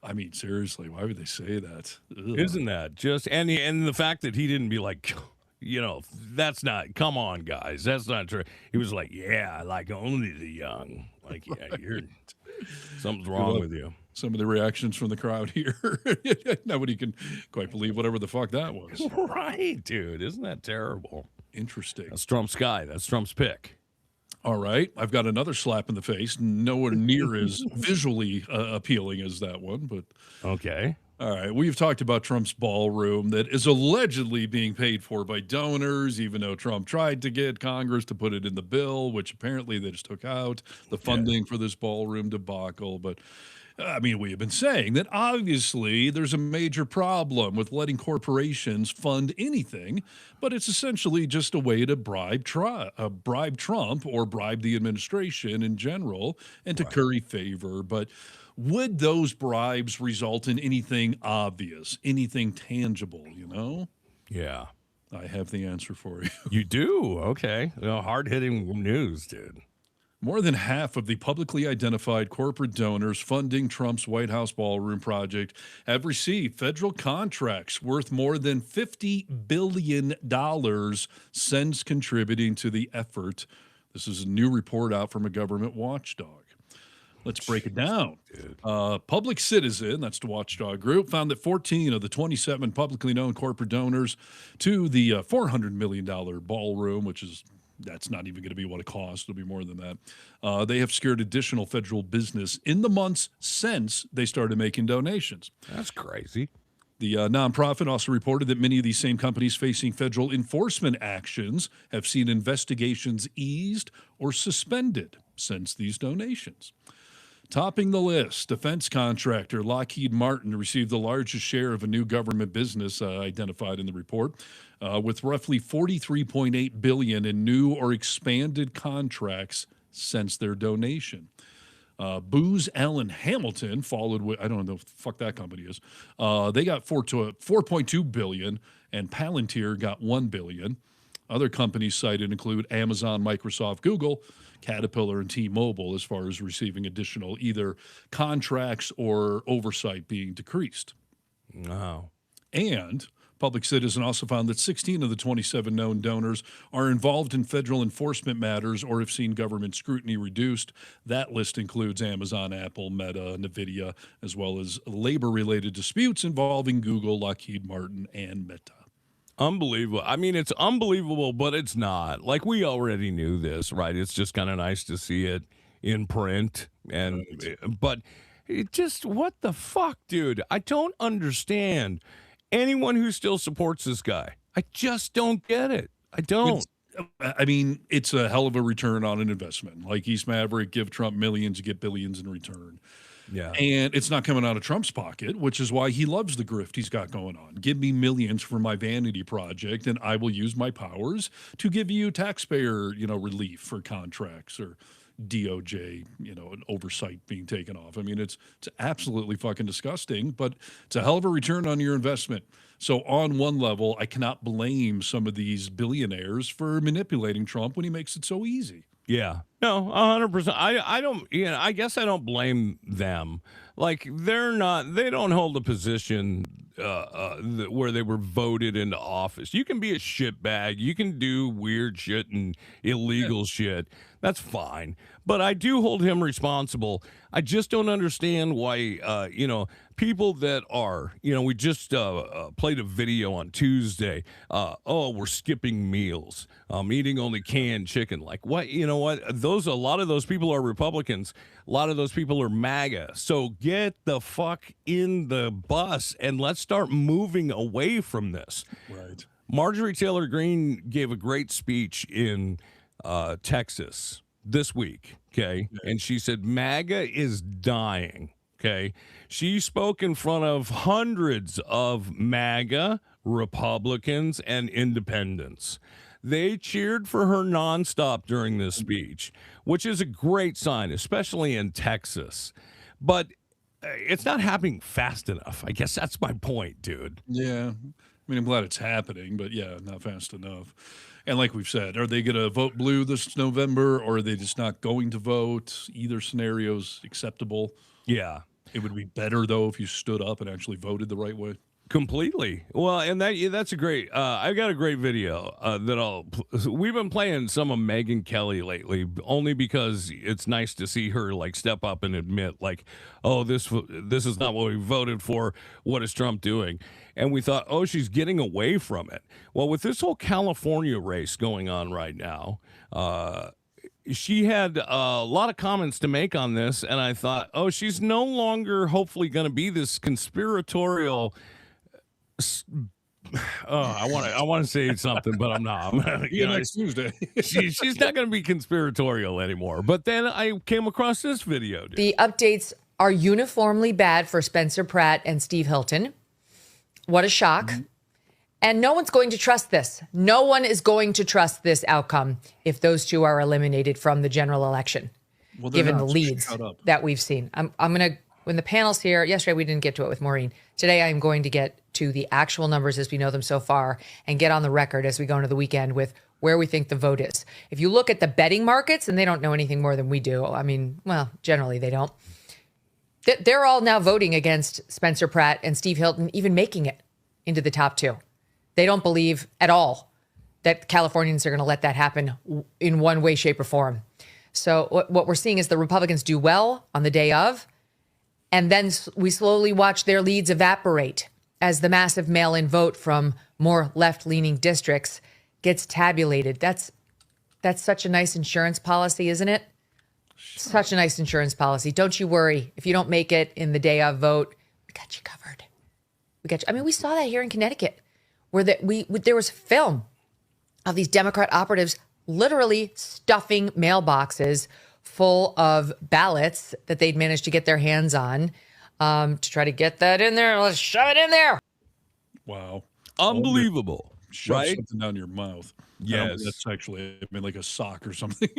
I mean, seriously, why would they say that? Ugh. Isn't that just, and the fact that he didn't be like, you know, that's not, come on, guys, that's not true. He was like, yeah, I like only the young. Like, yeah, something's wrong with you. Some of the reactions from the crowd here. Nobody can quite believe whatever the fuck that was. Right, dude. Isn't that terrible? Interesting. That's Trump's guy. That's Trump's pick. All right. I've got another slap in the face. Nowhere near as visually appealing as that one, but okay. All right. We've talked about Trump's ballroom that is allegedly being paid for by donors, even though Trump tried to get Congress to put it in the bill, which apparently they just took out the funding for this ballroom debacle. But I mean, we have been saying that obviously there's a major problem with letting corporations fund anything, but it's essentially just a way to bribe Trump or bribe the administration in general and to curry favor. But would those bribes result in anything obvious, anything tangible, you know? Yeah. I have the answer for you. You do? Okay. Hard-hitting news, dude. More than half of the publicly identified corporate donors funding Trump's White House ballroom project have received federal contracts worth more than $50 billion since contributing to the effort. This is a new report out from a government watchdog. Let's break it down. Public Citizen, that's the watchdog group, found that 14 of the 27 publicly known corporate donors to the $400 million ballroom, that's not even going to be what it costs. It'll be more than that. They have secured additional federal business in the months since they started making donations. That's crazy. The nonprofit also reported that many of these same companies facing federal enforcement actions have seen investigations eased or suspended since these donations. Topping the list, defense contractor Lockheed Martin received the largest share of a new government business identified in the report, with roughly $43.8 billion in new or expanded contracts since their donation. Booz Allen Hamilton followed with, I don't know what the fuck that company is. They got $4.2 billion, and Palantir got $1 billion. Other companies cited include Amazon, Microsoft, Google, Caterpillar, and T-Mobile as far as receiving additional either contracts or oversight being decreased. Wow. And Public Citizen also found that 16 of the 27 known donors are involved in federal enforcement matters or have seen government scrutiny reduced. That list includes Amazon, Apple, Meta, NVIDIA, as well as labor-related disputes involving Google, Lockheed Martin, and Meta. Unbelievable. I mean, it's unbelievable, but it's not. Like, we already knew this, right? It's just kind of nice to see it in print. But it just, what the fuck, dude? I don't understand anyone who still supports this guy. I just don't get it. I don't. It's a hell of a return on an investment. Like East Maverick, give Trump millions, you get billions in return. Yeah. And it's not coming out of Trump's pocket, which is why he loves the grift he's got going on. Give me millions for my vanity project, and I will use my powers to give you taxpayer, relief for contracts or DOJ, an oversight being taken off. I mean, it's absolutely fucking disgusting, but it's a hell of a return on your investment. So on one level, I cannot blame some of these billionaires for manipulating Trump when he makes it so easy. Yeah. No, 100%. I don't, I guess I don't blame them. Like, they don't hold a position where they were voted into office. You can be a shitbag. You can do weird shit and illegal shit. That's fine. But I do hold him responsible. I just don't understand why, people that are, we just played a video on Tuesday. We're skipping meals. Eating only canned chicken. Like, what? You know what? A lot of those people are Republicans. A lot of those people are MAGA. So get the fuck in the bus and let's start moving away from this. Right. Marjorie Taylor Greene gave a great speech in Texas this week, okay? And she said MAGA is dying, okay? She spoke in front of hundreds of MAGA Republicans and independents. They cheered for her nonstop during this speech, which is a great sign, especially in Texas. But it's not happening fast enough. I guess that's my point, dude. Yeah. I mean, I'm glad it's happening, but yeah, not fast enough. And like we've said, are they going to vote blue this November, or are they just not going to vote? Either scenario's acceptable. Yeah. It would be better, though, if you stood up and actually voted the right way. Completely. Well, and that's a great, I've got a great video we've been playing some of Megyn Kelly lately, only because it's nice to see her like step up and admit like, oh, this is not what we voted for. What is Trump doing? And we thought, oh, she's getting away from it. Well, with this whole California race going on right now, she had a lot of comments to make on this. And I thought, oh, she's no longer hopefully going to be this conspiratorial. I want to say something, but I'm not. Next Tuesday. She's not going to be conspiratorial anymore. But then I came across this video. Dude. The updates are uniformly bad for Spencer Pratt and Steve Hilton. What a shock. Mm-hmm. And no one's going to trust this. No one is going to trust this outcome if those two are eliminated from the general election, given the leads that we've seen. I'm going to, when the panel's here, yesterday we didn't get to it with Maureen. Today I am going to get to the actual numbers as we know them so far and get on the record as we go into the weekend with where we think the vote is. If you look at the betting markets, and they don't know anything more than we do. I mean, well, generally they don't. They're all now voting against Spencer Pratt and Steve Hilton even making it into the top two. They don't believe at all that Californians are going to let that happen in one way, shape, or form. So what we're seeing is the Republicans do well on the day of, and then we slowly watch their leads evaporate as the massive mail-in vote from more left-leaning districts gets tabulated. That's such a nice insurance policy, isn't it? Such a nice insurance policy. Don't you worry. If you don't make it in the day of vote, we got you covered. We got you. I mean, we saw that here in Connecticut, where there was film of these Democrat operatives literally stuffing mailboxes full of ballots that they'd managed to get their hands on to try to get that in there. Let's shove it in there. Wow. Unbelievable. Shove right? something down your mouth. Yes. That's actually, I mean, like a sock or something.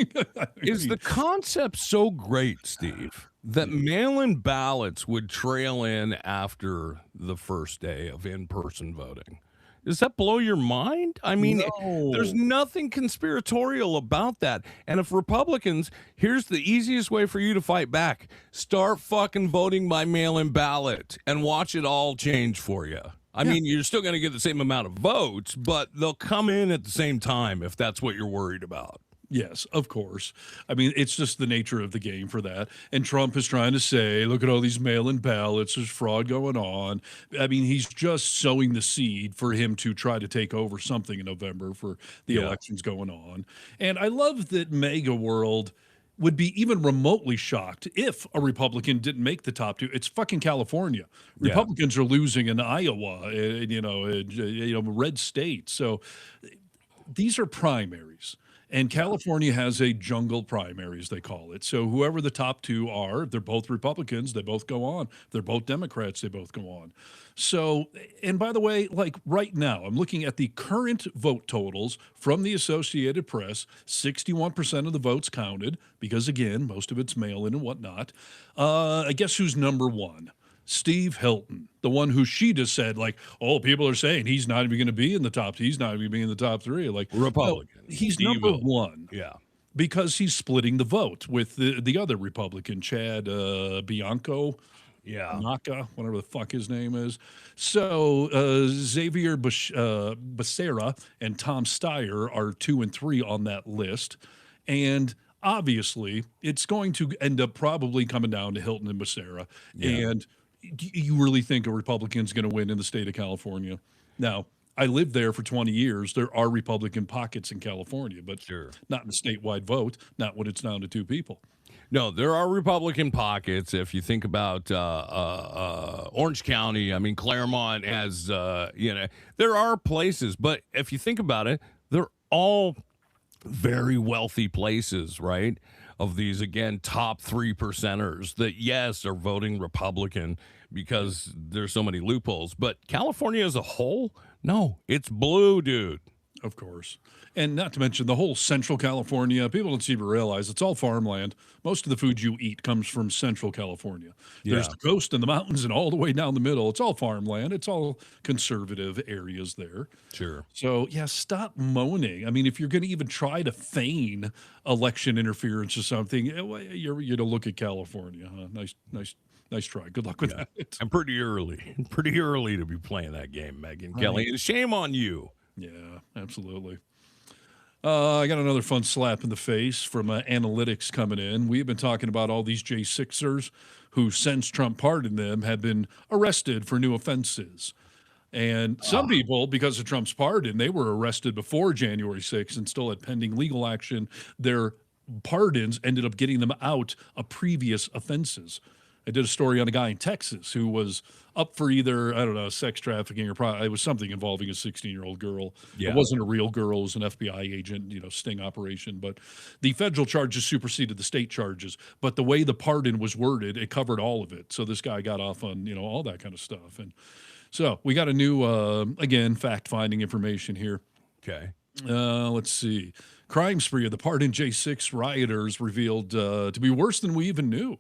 Is the concept so great, Steve, that mail-in ballots would trail in after the first day of in-person voting? Does that blow your mind? I mean, there's nothing conspiratorial about that. And if Republicans, here's the easiest way for you to fight back. Start fucking voting by mail-in ballot and watch it all change for you. I mean, you're still going to get the same amount of votes, but they'll come in at the same time if that's what you're worried about. Yes, of course. I mean, it's just the nature of the game for that. And Trump is trying to say, look at all these mail-in ballots. There's fraud going on. I mean, he's just sowing the seed for him to try to take over something in November for the elections going on. And I love that MAGA world would be even remotely shocked if a Republican didn't make the top two. It's fucking California. Yeah. Republicans are losing in Iowa, red states. So these are primaries. And California has a jungle primaries, they call it. So whoever the top two are, they're both Republicans, they both go on. They're both Democrats, they both go on. So, and by the way, like right now, I'm looking at the current vote totals from the Associated Press. 61% of the votes counted, because again, most of it's mail-in and whatnot. I guess who's number one? Steve Hilton, the one who she just said, like, oh, people are saying he's not even going to be in the top. He's not even going to be in the top three. Like, Republican. No, he's Steve number Hilton. one. Yeah. Because he's splitting the vote with the other Republican, Chad Bianco. Yeah. Naka, whatever the fuck his name is. So Xavier Becerra and Tom Steyer are 2 and 3 on that list. And obviously, it's going to end up probably coming down to Hilton and Becerra. Yeah. And you really think a Republican's going to win in the state of California? Now, I lived there for 20 years. There are Republican pockets in California, but not in the statewide vote, not when it's down to 2 people. No, there are Republican pockets. If you think about Orange County, I mean, Claremont has, there are places. But if you think about it, they're all very wealthy places, right? Of these, again, top 3%ers that, yes, are voting Republican because there's so many loopholes. But California as a whole, no, it's blue, dude. Of course. And not to mention the whole Central California, people don't seem to realize it's all farmland. Most of the food you eat comes from Central California. There's the coast and the mountains and all the way down the middle. It's all farmland. It's all conservative areas there. Sure. So, yeah, stop moaning. I mean, if you're going to even try to feign election interference or something, you're going to look at California. Huh? Nice try. Good luck with that. I'm pretty early to be playing that game, Megyn Kelly. And shame on you. Yeah, absolutely. I got another fun slap in the face from analytics coming in. We've been talking about all these J6ers who, since Trump pardoned them, have been arrested for new offenses. And some people, because of Trump's pardon, they were arrested before January 6th and still had pending legal action. Their pardons ended up getting them out of previous offenses. I did a story on a guy in Texas who was up for either, I don't know, sex trafficking or it was something involving a 16-year-old girl. Yeah. It wasn't a real girl. It was an FBI agent, sting operation. But the federal charges superseded the state charges. But the way the pardon was worded, it covered all of it. So this guy got off on, all that kind of stuff. And so we got a new, again, fact-finding information here. Okay. Let's see. Crime spree of the pardoned J6 rioters revealed to be worse than we even knew.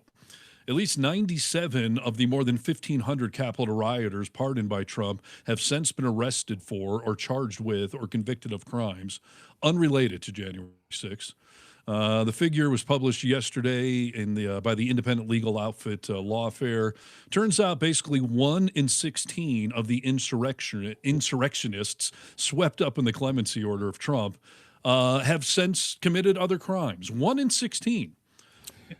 At least 97 of the more than 1,500 Capitol rioters pardoned by Trump have since been arrested for or charged with or convicted of crimes unrelated to January 6th. The figure was published yesterday by the independent legal outfit Lawfare. Turns out basically 1 in 16 of the insurrectionists swept up in the clemency order of Trump have since committed other crimes. 1 in 16.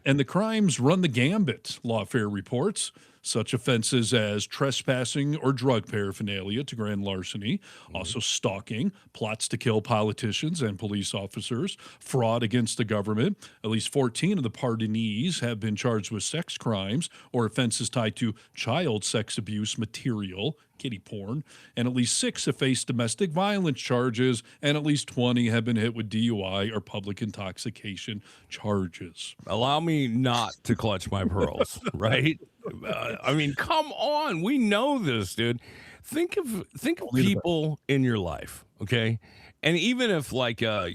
And the crimes run the gambit, Lawfare reports. such offenses as trespassing or drug paraphernalia to grand larceny, also stalking, plots to kill politicians and police officers, fraud against the government. At least 14 of the pardonees have been charged with sex crimes or offenses tied to child sex abuse material, kiddie porn, and at least 6 have faced domestic violence charges, and at least 20 have been hit with DUI or public intoxication charges. Allow me not to clutch my pearls, right? I mean, come on. We know this, dude. Think of people in your life, okay? And even if, like, I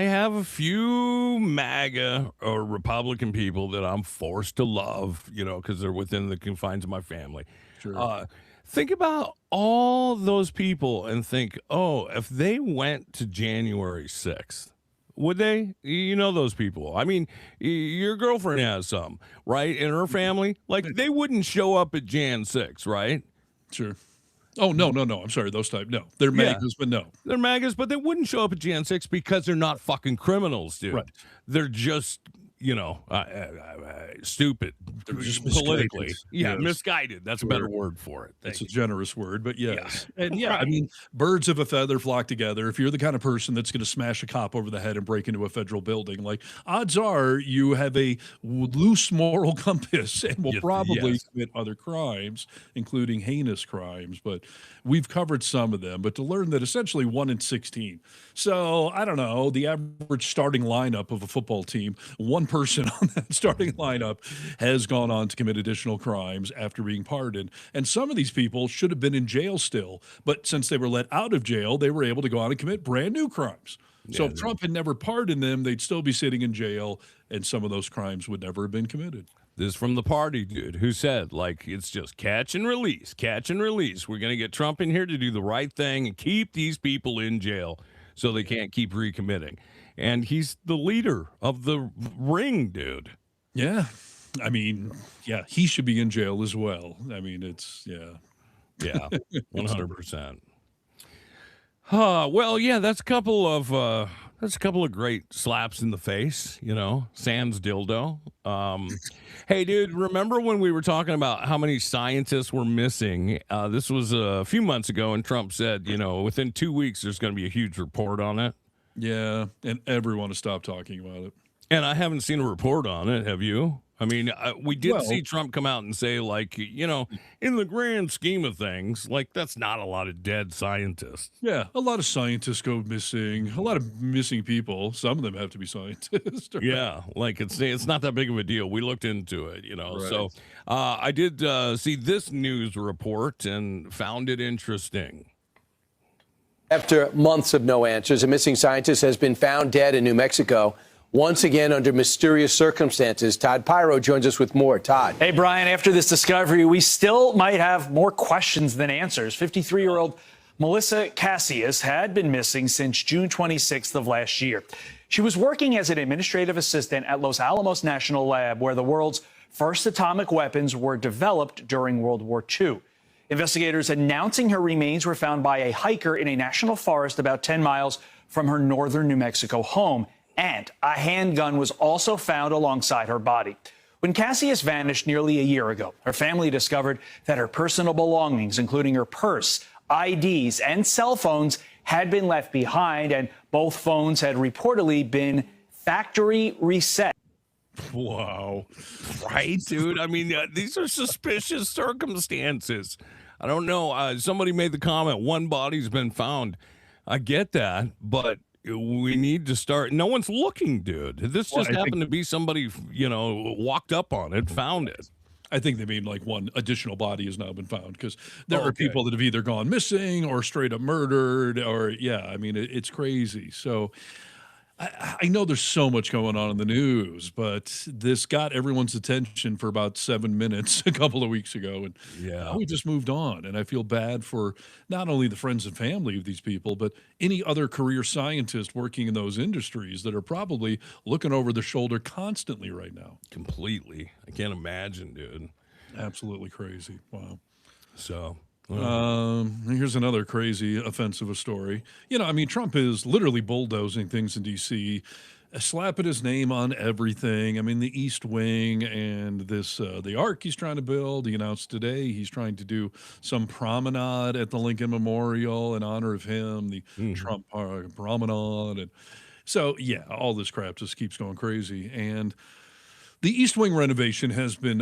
have a few MAGA or Republican people that I'm forced to love, because they're within the confines of my family. Sure. Think about all those people and think, oh, if they went to January 6th, would they? Those people. I mean, your girlfriend has some, right? In her family, like they wouldn't show up at Jan 6, right? Sure. Oh, no. I'm sorry. Those type. No. They're MAGAs, but no. They're MAGAs, but they wouldn't show up at Jan 6 because they're not fucking criminals, dude. Right. They're just, stupid. They're just politically. misguided. Yeah, Yes. misguided. That's a better word for it. That's a generous word, but yes. Yeah. And I mean, birds of a feather flock together. If you're the kind of person that's going to smash a cop over the head and break into a federal building, like odds are you have a loose moral compass and will probably commit other crimes, including heinous crimes. But we've covered some of them. But to learn that essentially 1 in 16. So I don't know, the average starting lineup of a football team, one person on that starting lineup has gone on to commit additional crimes after being pardoned. And some of these people should have been in jail still, but since they were let out of jail, they were able to go on and commit brand new crimes. So if Trump had never pardoned them, they'd still be sitting in jail, and some of those crimes would never have been committed. This is from the party dude who said, like, it's just catch and release, catch and release. We're going to get Trump in here to do the right thing and keep these people in jail so they can't keep recommitting. And he's the leader of the ring, dude. Yeah. I mean, he should be in jail as well. I mean, Yeah, 100%. Well, yeah, that's a couple of great slaps in the face, sans dildo. Hey, dude, remember when we were talking about how many scientists were missing? This was a few months ago, and Trump said, within 2 weeks, there's going to be a huge report on it. Yeah, and everyone to stop talking about it. And I haven't seen a report on it. Have you? I mean, we did see Trump come out and say, like, in the grand scheme of things, like, that's not a lot of dead scientists. Yeah, a lot of scientists go missing, a lot of missing people. Some of them have to be scientists. Right? Yeah, like, it's not that big of a deal. We looked into it, Right. So I did see this news report and found it interesting. After months of no answers, a missing scientist has been found dead in New Mexico, once again under mysterious circumstances. Todd Pyro joins us with more. Todd. Hey, Brian, after this discovery, we still might have more questions than answers. 53-year-old Melissa Cassius had been missing since June 26th of last year. She was working as an administrative assistant at Los Alamos National Lab, where the world's first atomic weapons were developed during World War II. Investigators announcing her remains were found by a hiker in a national forest about 10 miles from her northern New Mexico home. And a handgun was also found alongside her body. When Cassius vanished nearly a year ago, her family discovered that her personal belongings, including her purse, IDs, and cell phones, had been left behind, and both phones had reportedly been factory reset. Wow. Right, dude? I mean, these are suspicious circumstances. I don't know. Somebody made the comment, one body's been found. I get that, but we need to start. No one's looking, dude. This just happened to be somebody, walked up on it, found it. I think they mean like one additional body has now been found because there are people that have either gone missing or straight up murdered or, I mean, it's crazy. So I know there's so much going on in the news, but this got everyone's attention for about 7 minutes a couple of weeks ago. And we just moved on. And I feel bad for not only the friends and family of these people, but any other career scientist working in those industries that are probably looking over their shoulder constantly right now. Completely. I can't imagine, dude. Absolutely crazy. Wow. So here's another crazy offensive story. I mean, Trump is literally bulldozing things in D.C. slapping his name on everything. I mean, the East Wing and this, the arc he's trying to build. He announced today he's trying to do some promenade at the Lincoln Memorial in honor of him, the Trump promenade. And so, yeah, all this crap just keeps going crazy. And the East Wing renovation has been,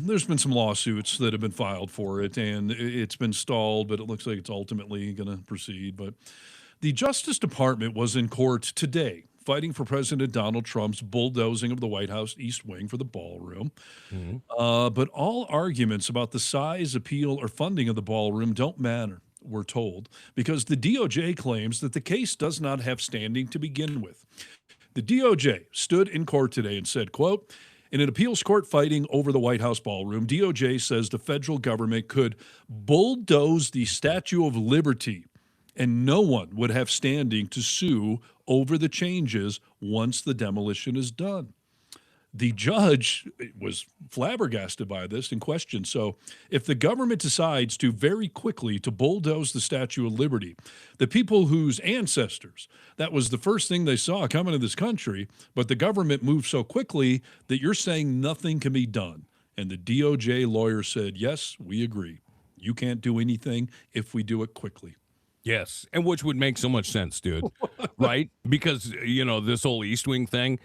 there's been some lawsuits that have been filed for it, and it's been stalled, but it looks like it's ultimately going to proceed. But the Justice Department was in court today fighting for President Donald Trump's bulldozing of the White House East Wing for the ballroom. But all arguments about the size, appeal, or funding of the ballroom don't matter, we're told, because the DOJ claims that the case does not have standing to begin with. The DOJ stood in court today and said, quote, in an appeals court fighting over the White House ballroom, DOJ says the federal government could bulldoze the Statue of Liberty and no one would have standing to sue over the changes once the demolition is done. The judge was flabbergasted by this and questioned. So if the government decides to very quickly to bulldoze the Statue of Liberty, the people whose ancestors, that was the first thing they saw coming to this country, but the government moved so quickly that you're saying nothing can be done. And the DOJ lawyer said, yes, we agree. You can't do anything if we do it quickly. Yes, and which would make so much sense, dude, right? Because, you know, this whole East Wing thing,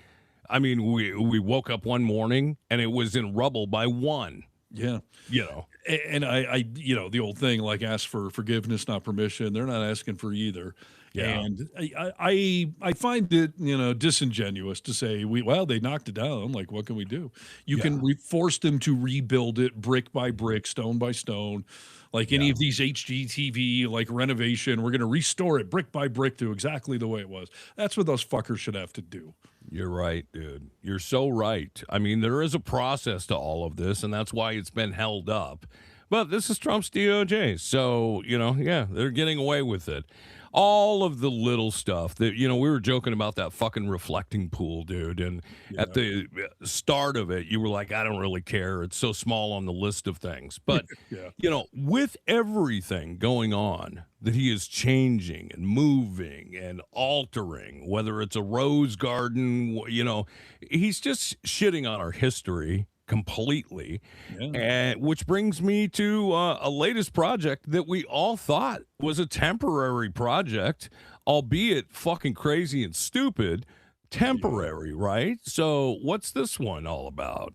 I mean, we woke up one morning and it was in rubble by 1. Yeah. You know. And I you know, the old thing, like ask for forgiveness, not permission. They're not asking for either. Yeah. And I find it, you know, disingenuous to say, well, they knocked it down. Like, what can we do? You can force them to rebuild it brick by brick, stone by stone. Like any of these HGTV, like renovation, we're going to restore it brick by brick to exactly the way it was. That's what those fuckers should have to do. You're right, dude. You're so right. I mean, there is a process to all of this, and that's why it's been held up. But this is Trump's DOJ. So, you know, yeah, they're getting away with it. All of the little stuff that, you know, we were joking about that fucking reflecting pool, dude. And at the start of it, you were like, I don't really care. It's so small on the list of things. But, you know, with everything going on that he is changing and moving and altering, whether it's a rose garden, you know, he's just shitting on our history completely. And which brings me to a latest project that we all thought was a temporary project, albeit fucking crazy and stupid. Temporary, right? So what's this one all about?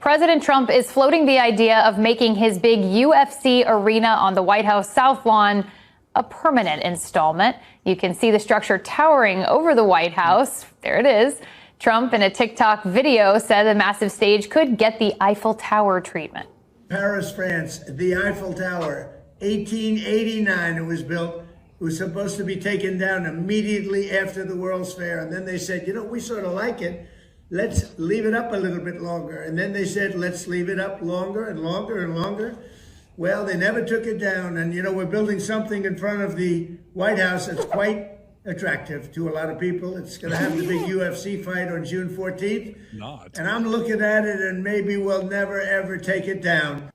President Trump is floating the idea of making his big UFC arena on the White House South Lawn a permanent installment. You can see the structure towering over the White House. There it is. Trump, in a TikTok video, said the massive stage could get the Eiffel Tower treatment. Paris, France, the Eiffel Tower, 1889 it was built. It was supposed to be taken down immediately after the World's Fair. And then they said, you know, we sort of like it. Let's leave it up a little bit longer. And then they said, let's leave it up longer and longer and longer. Well, they never took it down. And, you know, we're building something in front of the White House that's quite attractive to a lot of people. It's going to have the big UFC fight on June 14th. And I'm looking at it and maybe we'll never, ever take it down.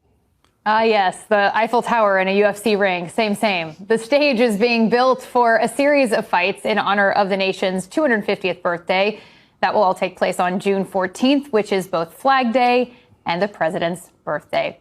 Yes, the Eiffel Tower and a UFC ring. Same. The stage is being built for a series of fights in honor of the nation's 250th birthday. That will all take place on June 14th, which is both Flag Day and the president's birthday.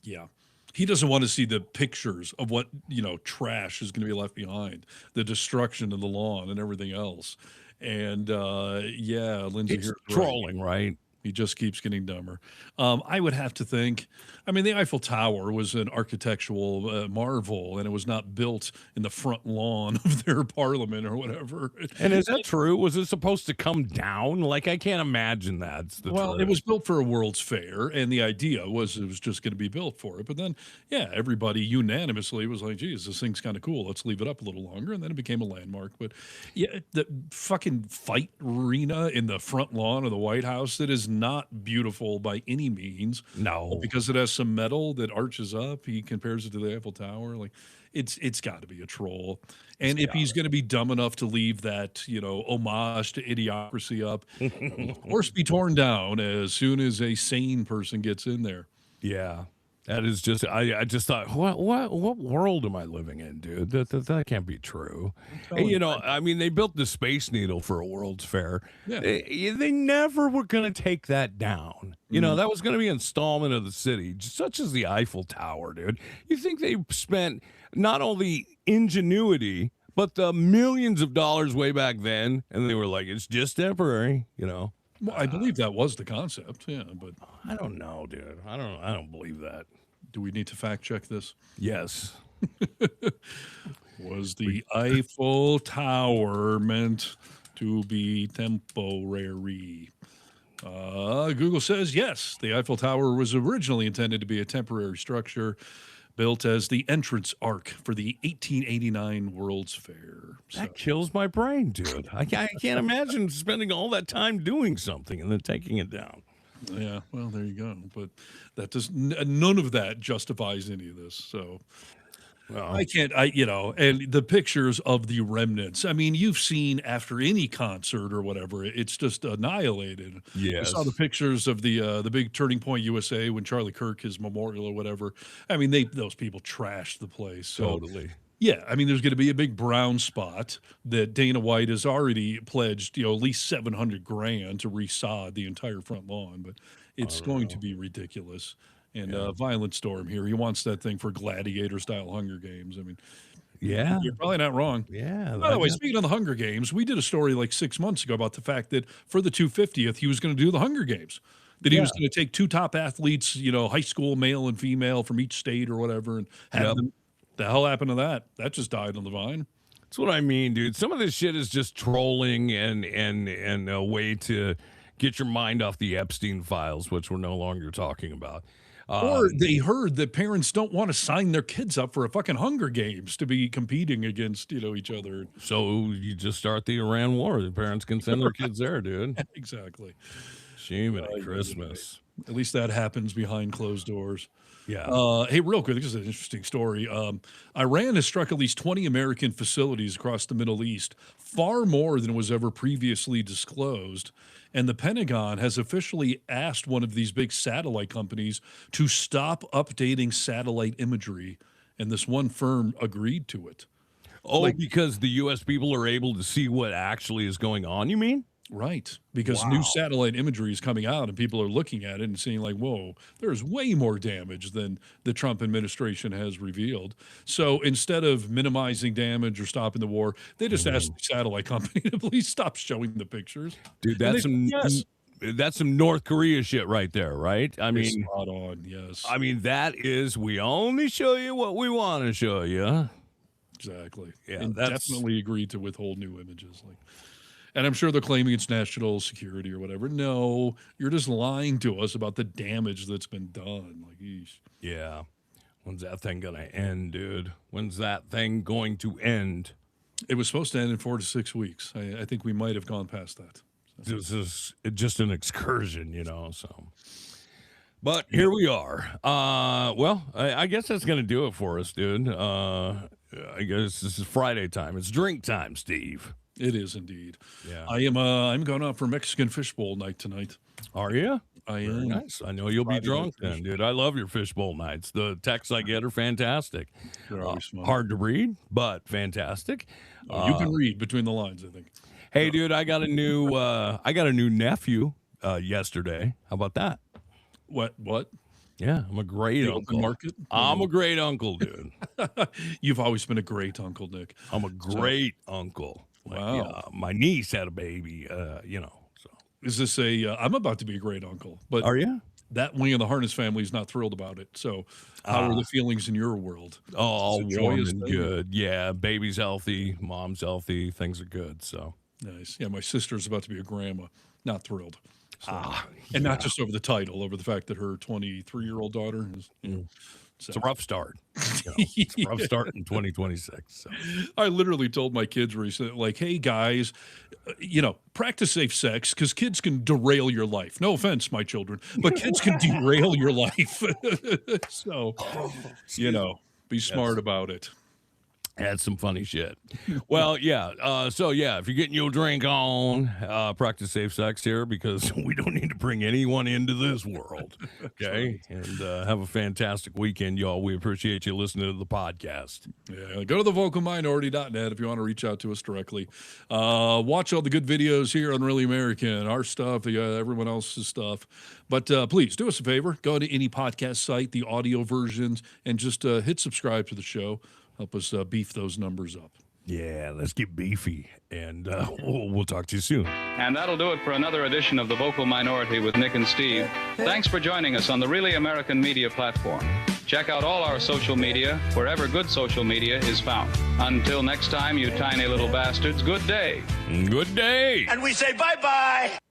Yeah. He doesn't want to see the pictures of what, you know, trash is going to be left behind, the destruction of the lawn and everything else. And Lindsay, it's trolling, right? He just keeps getting dumber. I would have to think, I mean, the Eiffel Tower was an architectural marvel, and it was not built in the front lawn of their parliament or whatever. And is that true? Was it supposed to come down? Like, I can't imagine that's the Well, truth. it was built for a World's Fair, and the idea was it was just going to be built for it. But then, everybody unanimously was like, geez, this thing's kind of cool. Let's leave it up a little longer. And then it became a landmark. But the fucking fight arena in the front lawn of the White House, that is not beautiful by any means. No. Because it has some metal that arches up. He compares it to the Eiffel Tower. Like, it's got to be a troll. And if he's going to be dumb enough to leave that, you know, homage to Idiocracy up, of course, be torn down as soon as a sane person gets in there. Yeah. That is just, I just thought, what world am I living in, dude? That can't be true. And, you know, I mean, they built the Space Needle for a World's Fair. Yeah. They never were going to take that down. You know, that was going to be an installment of the city, such as the Eiffel Tower, dude. You think they spent not only ingenuity, but the millions of dollars way back then, and they were like, it's just temporary, you know? Well, I believe that was the concept, yeah, but I don't know, dude. I don't believe that. Do we need to fact check this? Yes. Was the Eiffel Tower meant to be temporary? Google says yes. The Eiffel Tower was originally intended to be a temporary structure built as the entrance arc for the 1889 World's Fair. That kills my brain, dude. I can't imagine spending all that time doing something and then taking it down. Yeah, well, there you go. But that does none of that justifies any of this. So I can't, and the pictures of the remnants. I mean, you've seen after any concert or whatever, it's just annihilated. Yes. I saw the pictures of the big Turning Point USA when Charlie Kirk, his memorial or whatever. I mean, those people trashed the place. So, Totally. yeah, I mean, there's going to be a big brown spot that Dana White has already pledged, at least $700,000 to resod the entire front lawn, but it's going to be ridiculous. And Violent Storm here, he wants that thing for gladiator-style Hunger Games. I mean, yeah, you're probably not wrong. Yeah. By the way, speaking of the Hunger Games, we did a story like 6 months ago about the fact that for the 250th, he was going to do the Hunger Games. That he was going to take two top athletes, high school male and female from each state or whatever, and have them. The hell happened to that? That just died on the vine. That's what I mean, dude. Some of this shit is just trolling and a way to get your mind off the Epstein files, which we're no longer talking about. Or they heard that parents don't want to sign their kids up for a fucking Hunger Games to be competing against, each other. So you just start the Iran war. The parents can send their kids there, dude. Exactly. Shame at Christmas. At least that happens behind closed doors. Yeah. Hey, real quick, this is an interesting story. Iran has struck at least 20 American facilities across the Middle East, far more than was ever previously disclosed. And the Pentagon has officially asked one of these big satellite companies to stop updating satellite imagery. And this one firm agreed to it. Oh, because the U.S. people are able to see what actually is going on, you mean? Right, because new satellite imagery is coming out and people are looking at it and seeing like, whoa, there's way more damage than the Trump administration has revealed. So instead of minimizing damage or stopping the war, they just asked the satellite company to please stop showing the pictures. Dude, that's some North Korea shit right there, right? I mean, spot on, yes. I mean, that is, we only show you what we want to show you. Exactly. Yeah, and that's definitely agreed to withhold new images. And I'm sure they're claiming it's national security or whatever. No, you're just lying to us about the damage that's been done. Like, eesh. Yeah. When's that thing going to end, dude? When's that thing going to end? It was supposed to end in 4 to 6 weeks. I think we might have gone past that. This is just an excursion, so. But here we are. Well, I guess that's going to do it for us, dude. I guess this is Friday time. It's drink time, Steve. It is indeed. Yeah. I'm going out for Mexican fishbowl night tonight. Are you? I Very am. nice. I know you'll be drunk then, dude. I love your fishbowl nights. The texts I get are fantastic. They're always fun. Hard to read, but fantastic. You can read between the lines, I think. Hey, dude, I got a new nephew yesterday. How about that? What? Yeah, I'm a great The uncle. open market? I'm a great uncle, dude. You've always been a great uncle, Nick. I'm a great uncle. Wow. My niece had a baby, so. Is this I'm about to be a great uncle, but Are you? that wing of the Harness family is not thrilled about it. So how are the feelings in your world? All Is it warm joyous and thing? good. Yeah, baby's healthy, mom's healthy, things are good, so. Nice. Yeah, my sister's about to be a grandma. Not thrilled. So, yeah. and not just over the title, over the fact that her 23-year-old daughter is. It's a rough start. It's a rough start in 2026. So. I literally told my kids recently, like, hey, guys, practice safe sex because kids can derail your life. No offense, my children, but kids can derail your life. So, be smart about it. Had some funny shit. Well, yeah. So, yeah, if you're getting your drink on, practice safe sex here because we don't need to bring anyone into this world. Okay? And have a fantastic weekend, y'all. We appreciate you listening to the podcast. Yeah, go to thevocalminority.net if you want to reach out to us directly. Watch all the good videos here on Really American, our stuff, everyone else's stuff. But please do us a favor. Go to any podcast site, the audio versions, and just hit subscribe to the show. Help us beef those numbers up. Yeah, let's get beefy, and we'll talk to you soon. And that'll do it for another edition of The Vocal Minority with Nick and Steve. Thanks for joining us on the Really American Media platform. Check out all our social media wherever good social media is found. Until next time, you tiny little bastards, good day. Good day. And we say bye-bye.